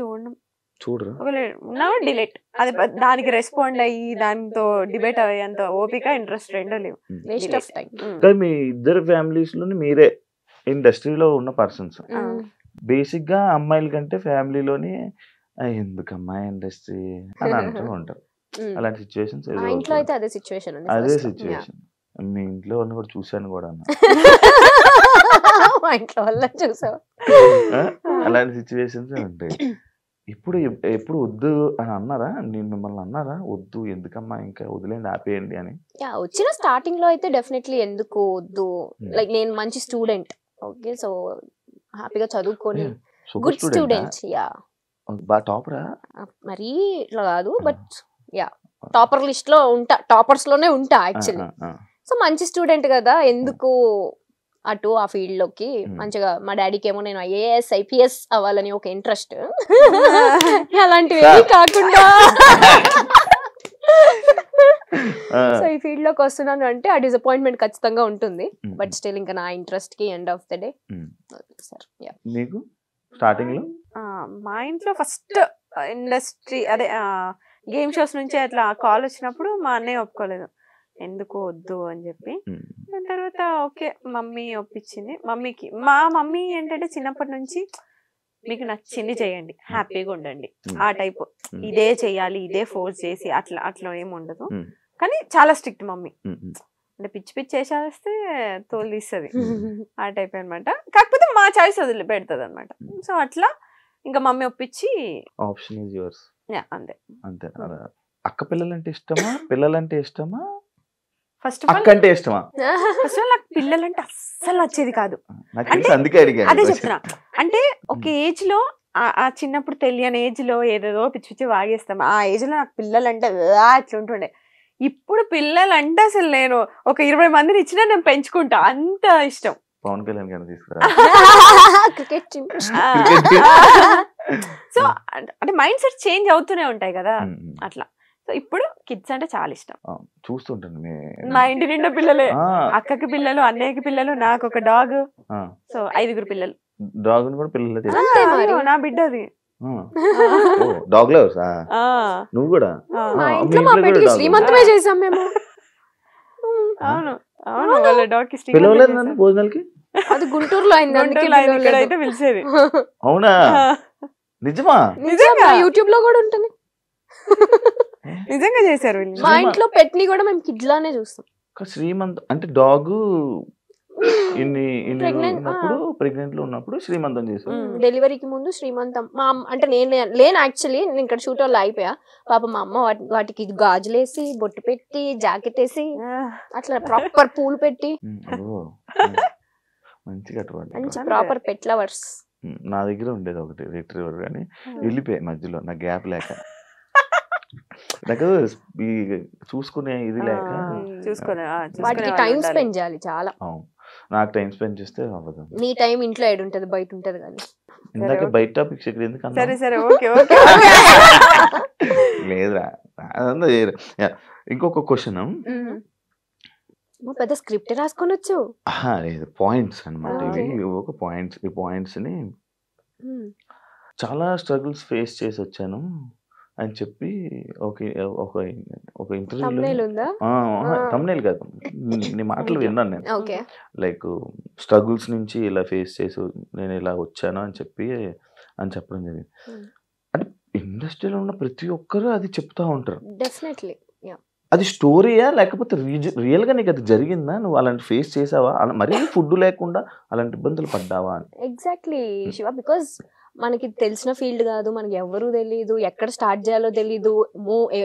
చూడరా? డిలీట్. అది దానికి రెస్పాండ్ అయ్యి దాంతో డిబేట్ అయ్యేంత ఓపిక ఇంట్రెస్ట్ రెండో లేవు. మీ ఇద్దరు ఫ్యామిలీస్ లోని మీరే ఇండస్ట్రీలో ఉన్న పర్సన్స్. బేసిక్ గా అమ్మాయిల కంటే ఫ్యామిలీలోని ఎందుకు అమ్మాయి ఇండస్ట్రీ అని అంటూ ఉంటారు. అలాంటి సిచ్యువేషన్స్ అదే సిచ్యువేషన్. మీ ఇంట్లో వాళ్ళని కూడా చూసాను కూడా అలాంటి సిచ్యువేషన్స్ ఉంటాయి. ఎప్పుడు వద్దు అని అన్నారా? నేను మిమ్మల్ని అన్నారా వద్దు ఎందుకమ్మా ఇంకా వదిలేండి ఆపేయండి అని? వచ్చిన స్టార్టింగ్ లో అయితే డెఫినెట్లీ ఎందుకు వద్దు, లైక్ నేను మంచి స్టూడెంట్, ఓకే, సో హ్యాపీగా చదువుకొని గుడ్ స్టూడెంట్. బాగా టాపరా? మరీ ఇట్లా కాదు, బట్ టాపర్ లిస్ట్ లో ఉంటా, టాపర్స్ లోనే ఉంటా యాక్చువల్లీ. సో మంచి స్టూడెంట్ కదా, ఎందుకు అటు ఆ ఫీల్డ్ లోకి. మంచిగా మా డాడీకి ఏమో నేను ఐఏఎస్ ఐపీఎస్ అవ్వాలని ఒక ఇంట్రెస్ట్, అలాంటివి కాకుండా సో ఈ ఫీల్డ్ లోకి వస్తున్నాను అంటే ఆ డిసప్పాయింట్మెంట్ ఖచ్చితంగా ఉంటుంది. బట్ స్టిల్ ఇంకా నా ఇంట్రెస్ట్ కి ఎండ్ ఆఫ్ ద డే. మీకు స్టార్టింగ్ లో మా ఇంట్లో ఫస్ట్ ఇండస్ట్రీ అదే గేమ్ షోస్ నుంచి అట్లా కాల్ వచ్చినప్పుడు మా అన్నయ్య ఒప్పుకోలేదు, ఎందుకు వద్దు అని చెప్పి. దాని తర్వాత ఓకే మమ్మీ ఒప్పించింది. మా మమ్మీ ఏంటంటే చిన్నప్పటి నుంచి మీకు నచ్చింది చేయండి, హ్యాపీగా ఉండండి ఆ టైప్, ఇదే చెయ్యాలి ఇదే ఫోర్స్ చేసి అట్లా ఏమి ఉండదు. కానీ చాలా స్ట్రిక్ట్ మమ్మీ, అంటే పిచ్చి పిచ్చి చేసేస్తే తోలు తీస్తుంది ఆ టైప్ అనమాట. కాకపోతే మా చాయిస్ వదిలి పెడుతుంది అనమాట. సో అట్లా ఇంకా మమ్మీ ఒప్పించి ఆప్షన్ ఈజ్ యువర్స్. అంతే. అక్క పిల్లలంటే ఇష్టమా, పిల్లలంటే ఇష్టమా, ఫస్ట్ అంటే ఇష్టమా? ఫస్ట్ నాకు పిల్లలంటే అస్సలు నచ్చేది కాదు. అదే చెప్తున్నా, అంటే ఒక ఏజ్ లో ఆ చిన్నప్పుడు తెలియని ఏజ్ లో ఏదేదో పిచ్చి పిచ్చి వాగేస్తాం. ఆ ఏజ్ లో నాకు పిల్లలంటే అట్లా ఉంటుండే. ఇప్పుడు పిల్లలంటే అసలు నేను ఒక 20 మందిని ఇచ్చినా నేను పెంచుకుంటా, అంత ఇష్టం. పవన్ కళ్యాణ్ గారిని తీసుకురా. సో అంటే మైండ్ సెట్ చేంజ్ అవుతూనే ఉంటాయి కదా అట్లా. సో ఇప్పుడు కిడ్స్ అంటే చాలా ఇష్టం. చూస్తుంటాను మా ఇంటి నిండా పిల్లలే, అక్కకి పిల్లలు, అన్నయ్యకి పిల్లలు, నాకు ఒక డాగ్. సో 5 పిల్లలు. డాగ్ కూడా పిల్లలు? నా బిడ్డ అది. డాగ్ లవర్స్ నువ్వు కూడా? శ్రీమంతమే చేసాం మేము. అవును అవును, వాళ్ళ డాగ్ కి పిలవలేదు భోజనాలకి. అది గుంటూరులో అయింది, ఇక్కడైతే పిలిచేది. అవునా? నిజమా? నిజంగా యూట్యూబ్ లో కూడా ఉంటుంది. నిజంగా చేశారు. మా ఇంట్లో పెట్ని కూడా మేము కిడ్ లానే చూస్తాం. శ్రీమంత్ అంటే డాగ్ ప్రెగ్నెంట్ లో ఉన్నప్పుడు శ్రీమంతం చేశారు. డెలివరీకి ముందు శ్రీమంతం. మా అంటే నేను లేను యాక్చువల్లీ, నేను ఇక్కడ షూట్ వాళ్ళు అయిపోయా. పాప మా అమ్మ వాటికి గాజులేసి బొట్టు పెట్టి జాకెట్ వేసి అట్లా ప్రాపర్ పూలు పెట్టి మంచిగా ప్రాపర్ పెట్ లవర్స్. నా దగ్గర ఉండేది ఒకటి రిట్రీవర్, కానీ వెళ్ళిపోయాయి మధ్యలో, నా గ్యాప్ లేక, నాకు చూసుకునే ఇది లేక. వాటికి టైం స్పెండ్ చేయాలి చాలా. నాకు టైం స్పెండ్ చేస్తే అవ్వదు. నీ టైం ఇంట్లో ఏడు ఉంటది, బయట ఉంటది. కానీ ఇందాక బయట టాపిక్స్ ఇక్కడ ఎందుకు? లేదురా, ఇంకొక క్వశ్చన్. పెద్ద స్క్రిప్ట్ రాసుకొనొచ్చు. లేదు, పాయింట్స్ అనమాట ఇవి. ఒక పాయింట్స్, ఈ పాయింట్స్ ని చాలా స్ట్రగుల్స్ ఫేస్ చేసి వచ్చాను అని చెప్పి ఒక ఇంటర్వ్యూలో, తమ్నైల్ కాదు, నీ మాటలు విన్నాను నేను. లైక్ స్ట్రగుల్స్ నుంచి ఇలా ఫేస్ చేసి నేను ఇలా వచ్చాను అని చెప్పడం జరిగింది. అంటే ఇండస్ట్రీలో ఉన్న ప్రతి ఒక్కరు అది చెప్తా ఉంటారు. డెఫినెట్లీ అది స్టోరీయా లేకపోతే రియల్ గా నీకు అది జరిగిందా? నువ్వు అలాంటి ఫేస్ చేసావా? మరీ ఫుడ్ లేకుండా అలాంటి ఇబ్బందులు పడ్డావా అని? ఎగ్జాక్ట్లీ శివ, బికాస్ మనకి తెలిసిన ఫీల్డ్ కాదు, మనకి ఎవరు తెలీదు, ఎక్కడ స్టార్ట్ చేయాలో తెలీదు,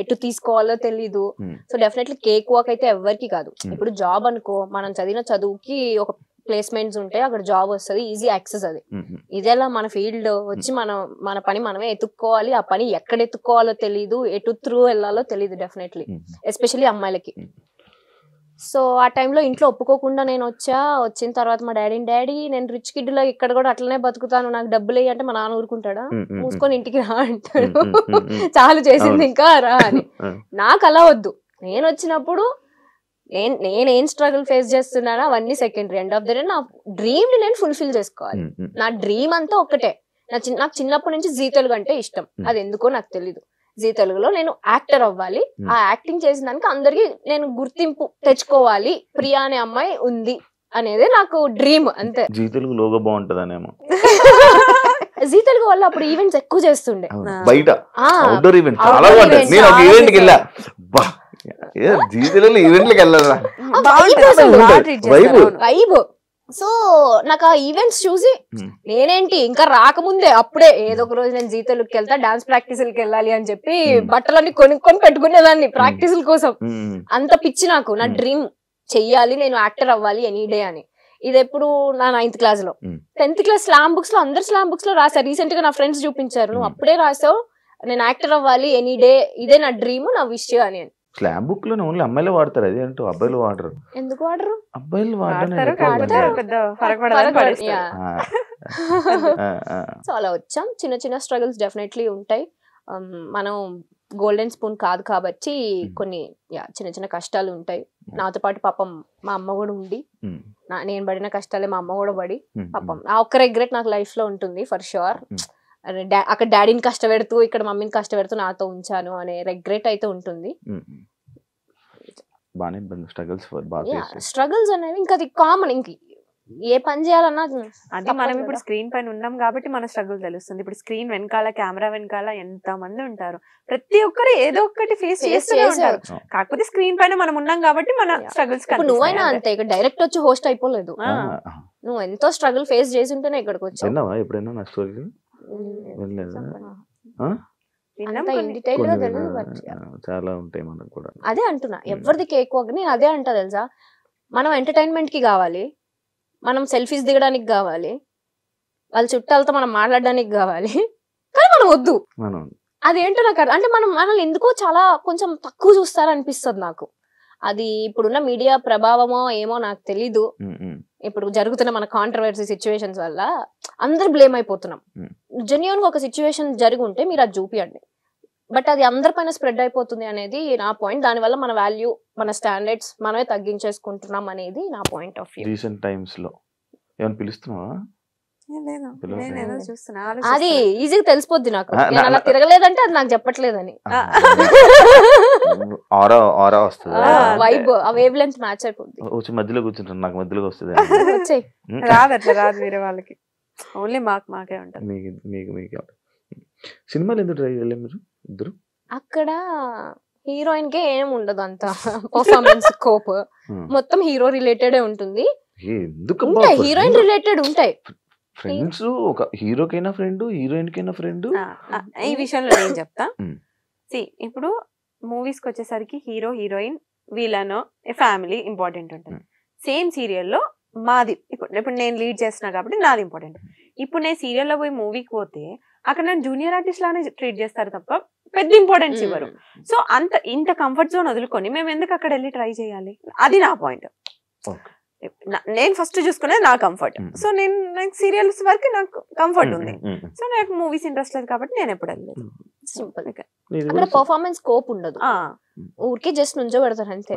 ఎటు తీసుకోవాలో తెలీదు. సో డెఫినెట్లీ కేక్ వాక్ అయితే ఎవరికి కాదు. ఇప్పుడు జాబ్ అనుకో, మనం చదివిన చదువుకి ఒక ప్లేస్మెంట్స్ ఉంటాయి, అక్కడ జాబ్ వస్తుంది, ఈజీ యాక్సెస్. అది ఇదేలా మన ఫీల్డ్ వచ్చి మన పని మనమే ఎత్తుక్కోవాలి. ఆ పని ఎక్కడ ఎత్తుక్కోవాలో తెలీదు, ఎటు త్రూ వెళ్ళాలో తెలీదు డెఫినెట్లీ, ఎస్పెషల్లీ అమ్మాయిలకి. సో ఆ టైంలో ఇంట్లో ఒప్పుకోకుండా నేను వచ్చిన తర్వాత మా డాడీ నేను రిచ్ కిడ్ లో ఇక్కడ కూడా అట్లనే బతుకుతాను, నాకు డబ్బులు వేయి అంటే మా నాన్న ఊరుకుంటాడా? మూసుకొని ఇంటికి రా అంటాడు, చాలు చేసింది ఇంకా రా అని. నాకు అలా వద్దు. నేను వచ్చినప్పుడు నేనేం స్ట్రగుల్ ఫేస్ చేస్తున్నానో అవన్నీ secondary. End of the day నా డ్రీమ్ ని నేను ఫుల్ఫిల్ చేసుకోవాలి. నా డ్రీమ్ అంతా ఒక్కటే. నాకు చిన్నప్పటి నుంచి జీ తెలుగు అంటే ఇష్టం, అది ఎందుకో నాకు తెలీదు. జీ తెలుగులో నేను యాక్టర్ అవ్వాలి, ఆ యాక్టింగ్ చేసిన దానికి అందరికి నేను గుర్తింపు తెచ్చుకోవాలి, ప్రియా అనే అమ్మాయి ఉంది అనేది నాకు డ్రీమ్, అంతే. జీ తెలుగు లోగో బాగుంటదనేమో. జీ తెలుగు వల్ల అప్పుడు ఈవెంట్స్ ఎక్కువ చేస్తుండే, బయట అవుట్డోర్ ఈవెంట్ చాలా బాగుంటాయి. నేను ఒక ఈవెంట్ కి వెళ్ళా, జీ తెలుగు ఈవెంట్లకి వెళ్ళాలా వైబ్. సో నాకు ఆ ఈవెంట్స్ చూసి నేనేంటి ఇంకా రాకముందే అప్పుడే ఏదో ఒక రోజు నేను జీ తెలుగుకి వెళ్తా, డాన్స్ ప్రాక్టీసులకి వెళ్ళాలి అని చెప్పి బట్టలన్నీ కొనుక్కొని పెట్టుకునేదాన్ని ప్రాక్టీసుల కోసం. అంత పిచ్చి నాకు, నా డ్రీమ్ చెయ్యాలి, నేను యాక్టర్ అవ్వాలి ఎనీ డే అని. ఇది ఎప్పుడు నా 9th క్లాస్ లో. 10th క్లాస్ స్లామ్ బుక్స్ లో, అందరు స్లామ్ బుక్స్ లో రాశారు. రీసెంట్ గా నా ఫ్రెండ్స్ చూపించారు, నువ్వు అప్పుడే రాసావు నేను యాక్టర్ అవ్వాలి ఎనీ డే, ఇదే నా డ్రీమ్, నా విష్ అని. స్లామ్ బుక్ లో ఓన్లీ అమ్మాయిలు వాడతారు, అది అంటూ అబ్బాయిలు వాడరు. ఎందుకు వాడరు? అబ్బాయిలు సో అలా వచ్చాం. చిన్న చిన్న స్ట్రగుల్స్ డెఫినెట్లీ ఉంటాయి. మనం గోల్డెన్ స్పూన్ కాదు కాబట్టి కొన్ని చిన్న చిన్న కష్టాలు ఉంటాయి. నాతో పాటు పాపం మా అమ్మ కూడా ఉండి, నేను పడిన కష్టాలే మా అమ్మ కూడా పడి, పాపం ఆ ఒక్క రిగ్రెట్ నాకు లైఫ్ లో ఉంటుంది ఫర్ షూర్. అక్కడ డాడీని కష్టపెడుతూ ఇక్కడ మమ్మీని కష్టపెడుతూ నాతో ఉంచాను అనే రిగ్రెట్ అయితే ఉంటుంది. స్ట్రగుల్స్ అనేవి ఇంకా అది కామన్, ఇంక ఏ పని చేయాలన్నా అది మనం ఇప్పుడు స్క్రీన్ పైన ఉన్నాం కాబట్టి మన స్ట్రగుల్ తెలుస్తుంది. ఇప్పుడు స్క్రీన్ వెనకాల, కెమెరా వెనకాల ఎంత మంది ఉంటారు, ప్రతి ఒక్కరు ఏదో ఒకటి ఫేస్ చేస్తూనే ఉంటారు. కాకపోతే స్క్రీన్ పైన మనం ఉన్నాం కాబట్టి మన స్ట్రగుల్స్. నువ్వైనా అంతే, ఇక్కడ డైరెక్ట్ వచ్చి హోస్ట్ అయిపోలేదు, నువ్వు ఎంతో స్ట్రగుల్ ఫేస్ చేసి ఉంటేనే ఇక్కడికి వచ్చావు. ఎప్పుడైనా నా స్టోరీ చాలా ఉంటాయి మనకు కూడా. అదే అంటున్నా, ఎవరిది కేక్ వాక్. నేను అదే అంటా తెలుసా, మనం ఎంటర్టైన్మెంట్ కి కావాలి, మనం సెల్ఫీస్ దిగడానికి కావాలి, వాళ్ళ చుట్టాలతో మనం మాట్లాడడానికి కావాలి, కానీ మనం వద్దు. అదేంటో నాకు అంటే మనల్ని ఎందుకో చాలా కొంచెం తక్కువ చూస్తారనిపిస్తుంది నాకు. అది ఇప్పుడున్న మీడియా ప్రభావమో ఏమో నాకు తెలీదు. ఇప్పుడు జరుగుతున్న మన కాంట్రవర్సీ సిచ్యువేషన్స్ వల్ల అందరు బ్లేమ్ అయిపోతున్నాం. జెన్యూన్ గా ఒక సిచ్యువేషన్ జరిగి ఉంటే మీరు అది చూపియండి, బట్ అది అందరిపైన స్ప్రెడ్ అయిపోతుంది అనేది నా పాయింట్. దానివల్ల మన వాల్యూ, మన స్టాండర్డ్స్ మనమే తగ్గించేసుకుంటున్నాం అనేది నా point of view. Recent times లో ఏమైనా పిలుస్తున్నావా? అది ఈజీగా తెలిసిపోద్ది నాకు, నేను అలా తిరగలేదంటే అది నాకు చెప్పట్లేదని. వైబ్ ఆ వేవ్ లెంత్ మ్యాచ్ అయిపోద్ది. మధ్యలో కూర్చుంటాను, నాకు మధ్యలోకి వస్తుంది. రాదు అట్లా, రాదు వేరే వాళ్ళకి, ఓన్లీ మాకే ఉంటుంది. మీకు సినిమాలు ఎందుకు ట్రై చేయలేదు మీరు ఇద్దరు? అక్కడ హీరోయిన్ కే ఏం ఉండదు అంత పర్ఫార్మెన్స్ స్కోప్, మొత్తం హీరో రిలేటెడ్ ఉంటుంది. హీరోయిన్ రిలేటెడ్ ఉంటాయి. ఫ్రెండ్స్, ఒక హీరోకైనా ఫ్రెండ్, హీరోయిన్ కైనా ఫ్రెండ్. ఈ విషయంలో నేను చెప్తా. ఇప్పుడు మూవీస్ కి వచ్చేసరికి హీరో హీరోయిన్ వీళ్ళనో ఫ్యామిలీ ఇంపార్టెంట్ ఉంటుంది. సేమ్ సీరియల్లో మాది ఇప్పుడు నేను లీడ్ చేస్తున్నా కాబట్టి నాది ఇంపార్టెంట్. ఇప్పుడు నేను సీరియల్లో పోయి మూవీకి పోతే అక్కడ నేను జూనియర్ ఆర్టిస్ట్ లానే ట్రీట్ చేస్తారు తప్ప పెద్ద ఇంపార్టెన్స్ ఇవ్వరు. సో ఇంత కంఫర్ట్ జోన్ వదులుకొని మేము ఎందుకు అక్కడ వెళ్ళి ట్రై చేయాలి? అది నా పాయింట్. నేను ఫస్ట్ చూసుకునేది నా కంఫర్ట్. సో నాకు సీరియల్స్ వరకు నాకు కంఫర్ట్ ఉంది. సో నాకు మూవీస్ ఇంట్రెస్ట్ లేదు కాబట్టి నేను ఎప్పుడు వెళ్ళలేదు. సింపుల్. అక్కడ పర్ఫార్మెన్స్ స్కోప్ ఉండదు, ఊరికే జస్ట్ నుంచో పెడతారు అంతే.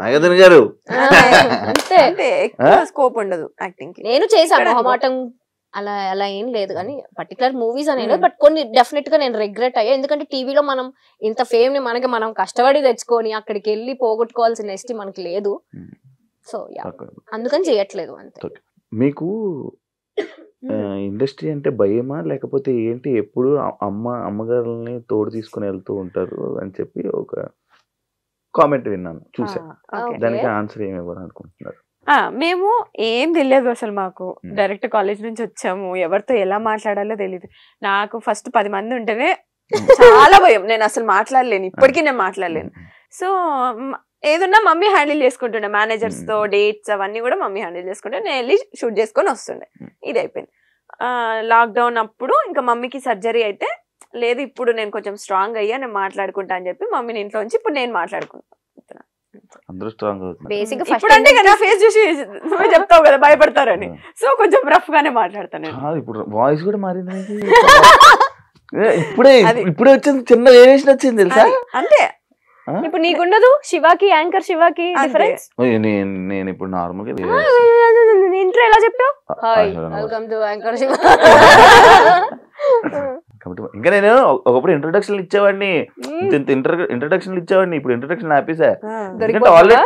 అంతే, ఎక్కువ స్కోప్ ఉండదు యాక్టింగ్ కి. నేను చేశాను మొహమాటం, అలా ఏం లేదు కానీ పర్టికులర్ మూవీస్ అనేది. బట్ కొన్ని డెఫినెట్ గా నేను రిగ్రెట్ అయ్యా, ఎందుకంటే టీవీలో మనం ఇంత ఫేమ్ ని మనం కష్టపడి తెచ్చుకొని అక్కడికి వెళ్ళి పోగొట్టుకోవాల్సిన ఎస్టీ మనకి లేదు. సో అందుకని చేయట్లేదు అంతే. మీకు ఇండస్ట్రీ అంటే భయమా లేకపోతే ఏంటి? ఎప్పుడు అమ్మగారుల్ని తోడు తీసుకుని వెళ్తూ ఉంటారు అని చెప్పి ఒక కామెంట్ విన్నాను, చూసా. దానికి ఆన్సర్ ఏమి ఇవ్వాలనుకుంటున్నారు? మేము ఏం తెలియదు అసలు, మాకు డైరెక్ట్ కాలేజ్ నుంచి వచ్చాము, ఎవరితో ఎలా మాట్లాడాలో తెలియదు. నాకు ఫస్ట్ 10 మంది ఉంటేనే చాలా భయం, నేను అసలు మాట్లాడలేను, ఇప్పటికీ నేను మాట్లాడలేను. సో ఏదన్నా మమ్మీ హ్యాండిల్ చేసుకుంటుండే, మేనేజర్స్ తో డేట్స్ అవన్నీ కూడా మమ్మీ హ్యాండిల్ చేసుకుంటే నేను వెళ్ళి షూట్ చేసుకొని వస్తుండే. ఇది అయిపోయింది. లాక్డౌన్ అప్పుడు ఇంకా మమ్మీకి సర్జరీ అయితే, లేదు ఇప్పుడు నేను కొంచెం స్ట్రాంగ్ అయ్యా, నేను మాట్లాడుకుంటా అని చెప్పి మమ్మీని ఇంట్లో ఉంచి ఇప్పుడు నేను మాట్లాడుకుంటాను. అందరూ స్ట్రాంగ్ అవుతున్నారు. బేసిక్ ఇప్పుడు అంటే కదా ఫేస్ చూసి నువ్వే చెప్తావు కదా భయపడతారని, సో కొంచెం రఫ్ గానే మాట్లాడతాను. ఇప్పుడు వాయిస్ కూడా మారింది, ఇప్పుడే వచ్చింది, చిన్న వేరియేషన్ వచ్చింది తెలుసా? అంతే. ఇప్పుడు నీకుండదు, శివాకి యాంకర్ శివాకి డిఫరెన్స్. నేను ఇప్పుడు నార్మల్ గా ఇంట్లో ఎలా చెప్పావు, hi welcome to anchor Shiva. ఇంకా నేను ఒకప్పుడు ఇంట్రొడక్షన్ ఇచ్చేవాడిని, ఇంట్రొడక్షన్ ఇచ్చేవాడిని, ఇప్పుడు ఇంట్రొడక్షన్ ఆపేసా. ఆల్రెడీ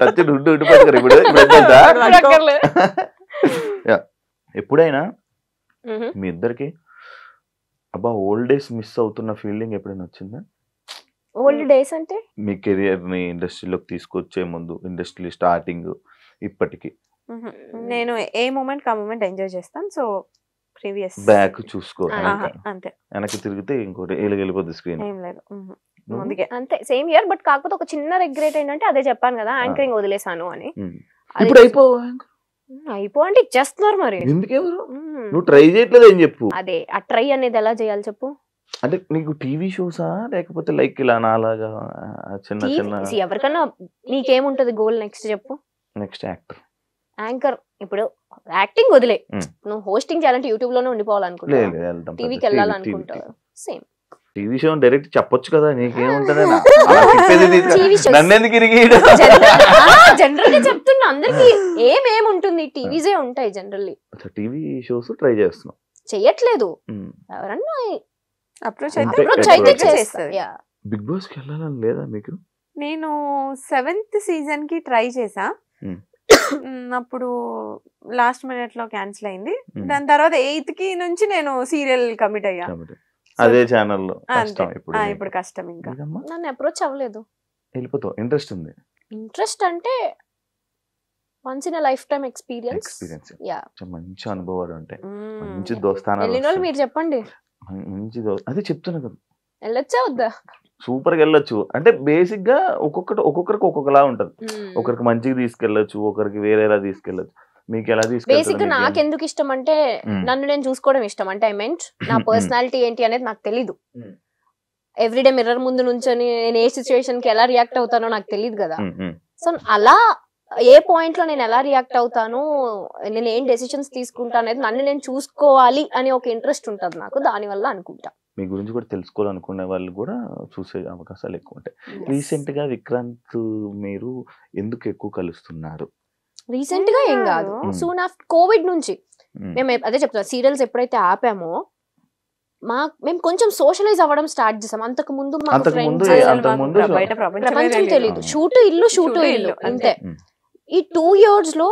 టచ్ ఉండిపోతారు ఇప్పుడు. ఎప్పుడైనా మీ ఇద్దరికి అబ్బా ఓల్డ్ డేస్ మిస్ అవుతున్న ఫీలింగ్ ఎప్పుడైనా వచ్చిందా? ఓల్డ్ డేస్ అంటే మీ కెరియర్ ని ఇండస్ట్రీలోకి తీసుకొచ్చే ముందు, ఇండస్ట్రీ స్టార్టింగ్ ఇప్పటికి? నేను ఏ మూమెంట్ ఆ మూమెంట్ ఎంజాయ్ చేస్తాను. సో ప్రీవియస్ బ్యాక్ చూసుకో, అంతే. వెనక్కి తిరిగితే ఇంకోటి వెళ్ళిపోద్ది స్క్రీన్. ఏం లేదు ముందుకే అంతే, సేమ్ ఇయర్. బట్ కాకపోతే ఒక చిన్న రిగ్రెట్ ఏంటంటే, అదే చెప్పాను కదా యాంకరింగ్ వదిలేసాను అని. ఇప్పుడు అయిపో అంటే ఇచ్చేస్తున్నారు మరి. ఎందుకెవరు నువ్వు ట్రై చేయట్లేదు ఏం చెప్పు. అదే ఆ ట్రై అనేది ఎలా చేయాలి చెప్పు. అంటే నీకు టీవీ షోసా లేకపోతే లైక్ ఇలా నాలాగా చిన్న చిన్న? ఎవరికన్నా నీకేముంటది గోల్ నెక్స్ట్ చెప్పు. Next actor, anchor. ఇప్పుడు యాక్టింగ్ వదిలే, నువ్వు హోస్టింగ్ చేయాలంటే యూట్యూబ్ లోనే ఉండిపోవాలనుకుంటావు, టీవీకి వెళ్ళాలనుకుంటావు. సేమ్ టీవీ షో డైరెక్ట్ చెప్పొచ్చు కదా, నీకేముంటది? నన్నెందుకు జనరల్ గా చెప్తున్నా, అందరికి ఏమేముంటుంది, టీవీసే ఉంటాయి జనరల్లీ. టీవీ షోస్ ట్రై చేస్తున్నావు? చెయ్యట్లేదు, ఎవరన్నా అప్రోచ్ అయితే చేస్తారు. బిగ్ బాస్ కి వెళ్ళాలని లేదా మీకు? నేను 7th సీజన్ కి ట్రై చేసా, అప్పుడు లాస్ట్ మినిట్ లో క్యాన్సిల్ అయింది. దాని తర్వాత 8th కి నుంచి నేను సీరియల్ కమిట్ అయ్యా, అదే ఛానల్లో. ఇప్పుడు కష్టం, ఇంకా నన్ను అప్రోచ్ అవ్వలేదు. వెళ్ళిపోతావు? ఇంట్రెస్ట్ ఉంది? ఇంట్రెస్ట్ అంటే once in life time experience. మంచి అనుభవాలు ఉంటాయి, మంచి దోస్తానాలు. మీరు చెప్పండి. మంచి అదే చెప్తున్నా కదా, వెళ్ళొచ్చా వద్దా? సూపర్ గా వెళ్ళొచ్చు. అంటే బేసిక్ గా ఒక్కొక్కరికి ఒక్కొక్కలా ఉంటది. ఒకరికి మంచిగా తీసుకెళ్లొచ్చు, ఒకరికి వేరేలా తీసుకెళ్లొచ్చు. మీకు ఎలా తీసుకెళ్తారు? బేసిక్ గా నాకు ఎందుకు ఇష్టం అంటే, నన్ను నేను చూసుకోవడం ఇష్టం. అంటే ఐ మీన్ నా పర్సనాలిటీ ఏంటి అనేది నాకు తెలీదు. ఎవ్రీడే మిర్రర్ ముందు నుంచొని నేను ఏ సిచ్యువేషన్ కి ఎలా రియాక్ట్ అవుతానో నాకు తెలియదు కదా. సో అలా ఏ పాయింట్ లో నేను ఎలా రియాక్ట్ అవుతాను, నేను ఏం డెసిషన్స్ తీసుకుంటా అనేది నన్ను నేను చూసుకోవాలి అని ఒక ఇంట్రెస్ట్ ఉంటుంది నాకు. దాని వల్ల అనుకుంటా మీ గురించి కూడా తెలుసుకోవాలనుకునే వాళ్ళు కూడా చూసే అవకాశాలు ఎక్కువ ఉంటాయి. రీసెంట్ గా విక్రాంత్ మీరు ఎందుకు ఎక్కువ కలుస్తున్నారు? రీసెంట్ గా ఏం కాదు, సూన్ ఆఫ్టర్ కోవిడ్ నుంచి మేము అదే చెప్తాం, సీరియల్స్ ఎప్పుడైతే ఆపామో మేము కొంచెం సోషలైజ్ అవ్వడం స్టార్ట్ చేసాం. అంతకు ముందు ప్రపంచం తెలీదు, షూటు ఇల్లు షూటు ఇల్లు అంతే. ఈ 2 years లో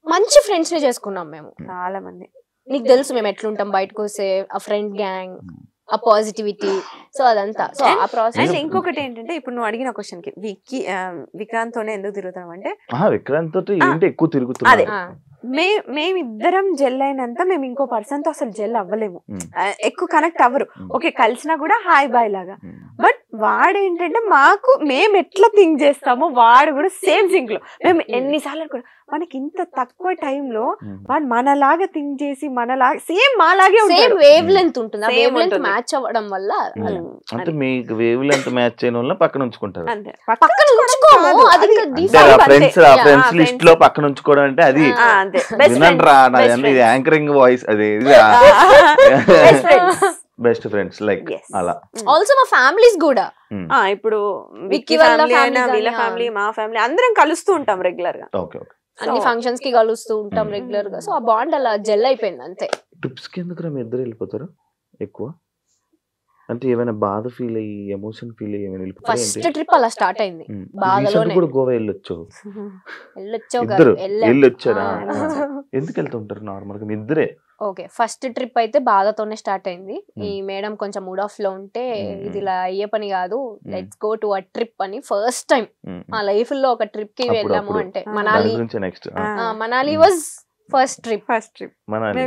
మంచి ఫ్రెండ్స్ ని చేసుకున్నాం మేము, చాలా మంది. నీకు తెలుసు మేము ఎట్లుంటాం బయటకు వస్తే, ఆ ఫ్రెండ్ గ్యాంగ్, ఆ పాజిటివిటీ, సో అదంతా. సో ఆ ప్రాసెస్. ఇంకొకటి ఏంటంటే, ఇప్పుడు నువ్వు అడిగిన క్వశ్చన్ కి విక్రాంత్ తోనే ఎందుకు తిరుగుతాం అంటే, విక్రాంత్ తోటి ఏంటి ఎక్కువ తిరుగుతున్నాం. మేమిద్దరం జెల్ అయినంత మేము ఇంకో పర్సన్ తో అసలు జెల్ అవ్వలేము, ఎక్కువ కనెక్ట్ అవ్వరు. ఓకే కలిసినా కూడా హాయ్ బాయ్ లాగా. బట్ వాడు ఏంటంటే, మాకు మేము ఎట్లా థింక్ చేస్తామో వాడు కూడా సేమ్ థింక్ లో. మేము ఎన్నిసార్లు కూడా మనకి ఇంత తక్కువ టైంలో వాడు మనలాగా థింక్ చేసి మనలాగా సేమ్ మాలాగే వేవ్ లెంత్ ఉంటుంది. ఆ వేవ్ లెంత్ మ్యాచ్ అవ్వడం వల్ల, అంటే మీకు వేవ్ లెంత్ మ్యాచ్ చేయడం వల్ల పక్కన ఉంచుకుంటారు. పక్కన ఉంచుకోము, అది ఫ్రెండ్స్ లిస్ట్ లో పక్కన ఉంచుకోవడం అంటే అది యాంకరింగ్ వాయిస్, అది బెస్ట్ ఫ్రెండ్స్ లైక్ అలా. ఆల్సో మా ఫ్యామిలీస్ కూడా, ఇప్పుడు విక్కీ ఫ్యామిలీ అయినా వీళ్ళ ఫ్యామిలీ మా ఫ్యామిలీ అందరం కలుస్తూ ఉంటాం రెగ్యులర్ గా. అన్ని ఫంక్షన్స్ కి కలుస్తూ ఉంటాం రెగ్యులర్ గా. సో ఆ బాండ్ అలా జెల్ అయిపోయింది అంతే. ట్రిప్స్ కి ఎందుకు మీ ఇద్దరు వెళ్ళిపోతారు ఎక్కువ? అంటే ఏమైనా బాధ ఫీల్ అయ్యి ఎమోషన్ ఫీల్ అయ్యి ఏమైనా ఫస్ట్ ట్రిప్ అలా స్టార్ట్ అయింది బాధలోనే. కూడా గోవా వెళ్ళొచ్చు వెళ్ళొచ్చావు వెళ్ళొచ్చారా? ఎందుకు వెళ్తుంటారు నార్మల్ గా ఇద్దరే? ఓకే, ఫస్ట్ ట్రిప్ అయితే బాధతోనే స్టార్ట్ అయింది. ఈ మేడం కొంచెం మూడ్ ఆఫ్ లో ఉంటే ఇది ఇలా అయ్యే పని కాదు, let's go to a trip అని ఫస్ట్ టైం మా లైఫ్ లో ఒక ట్రిప్ కి వెళ్ళాము. అంటే మనాలి వాజ్ ఫస్ట్ ట్రిప్.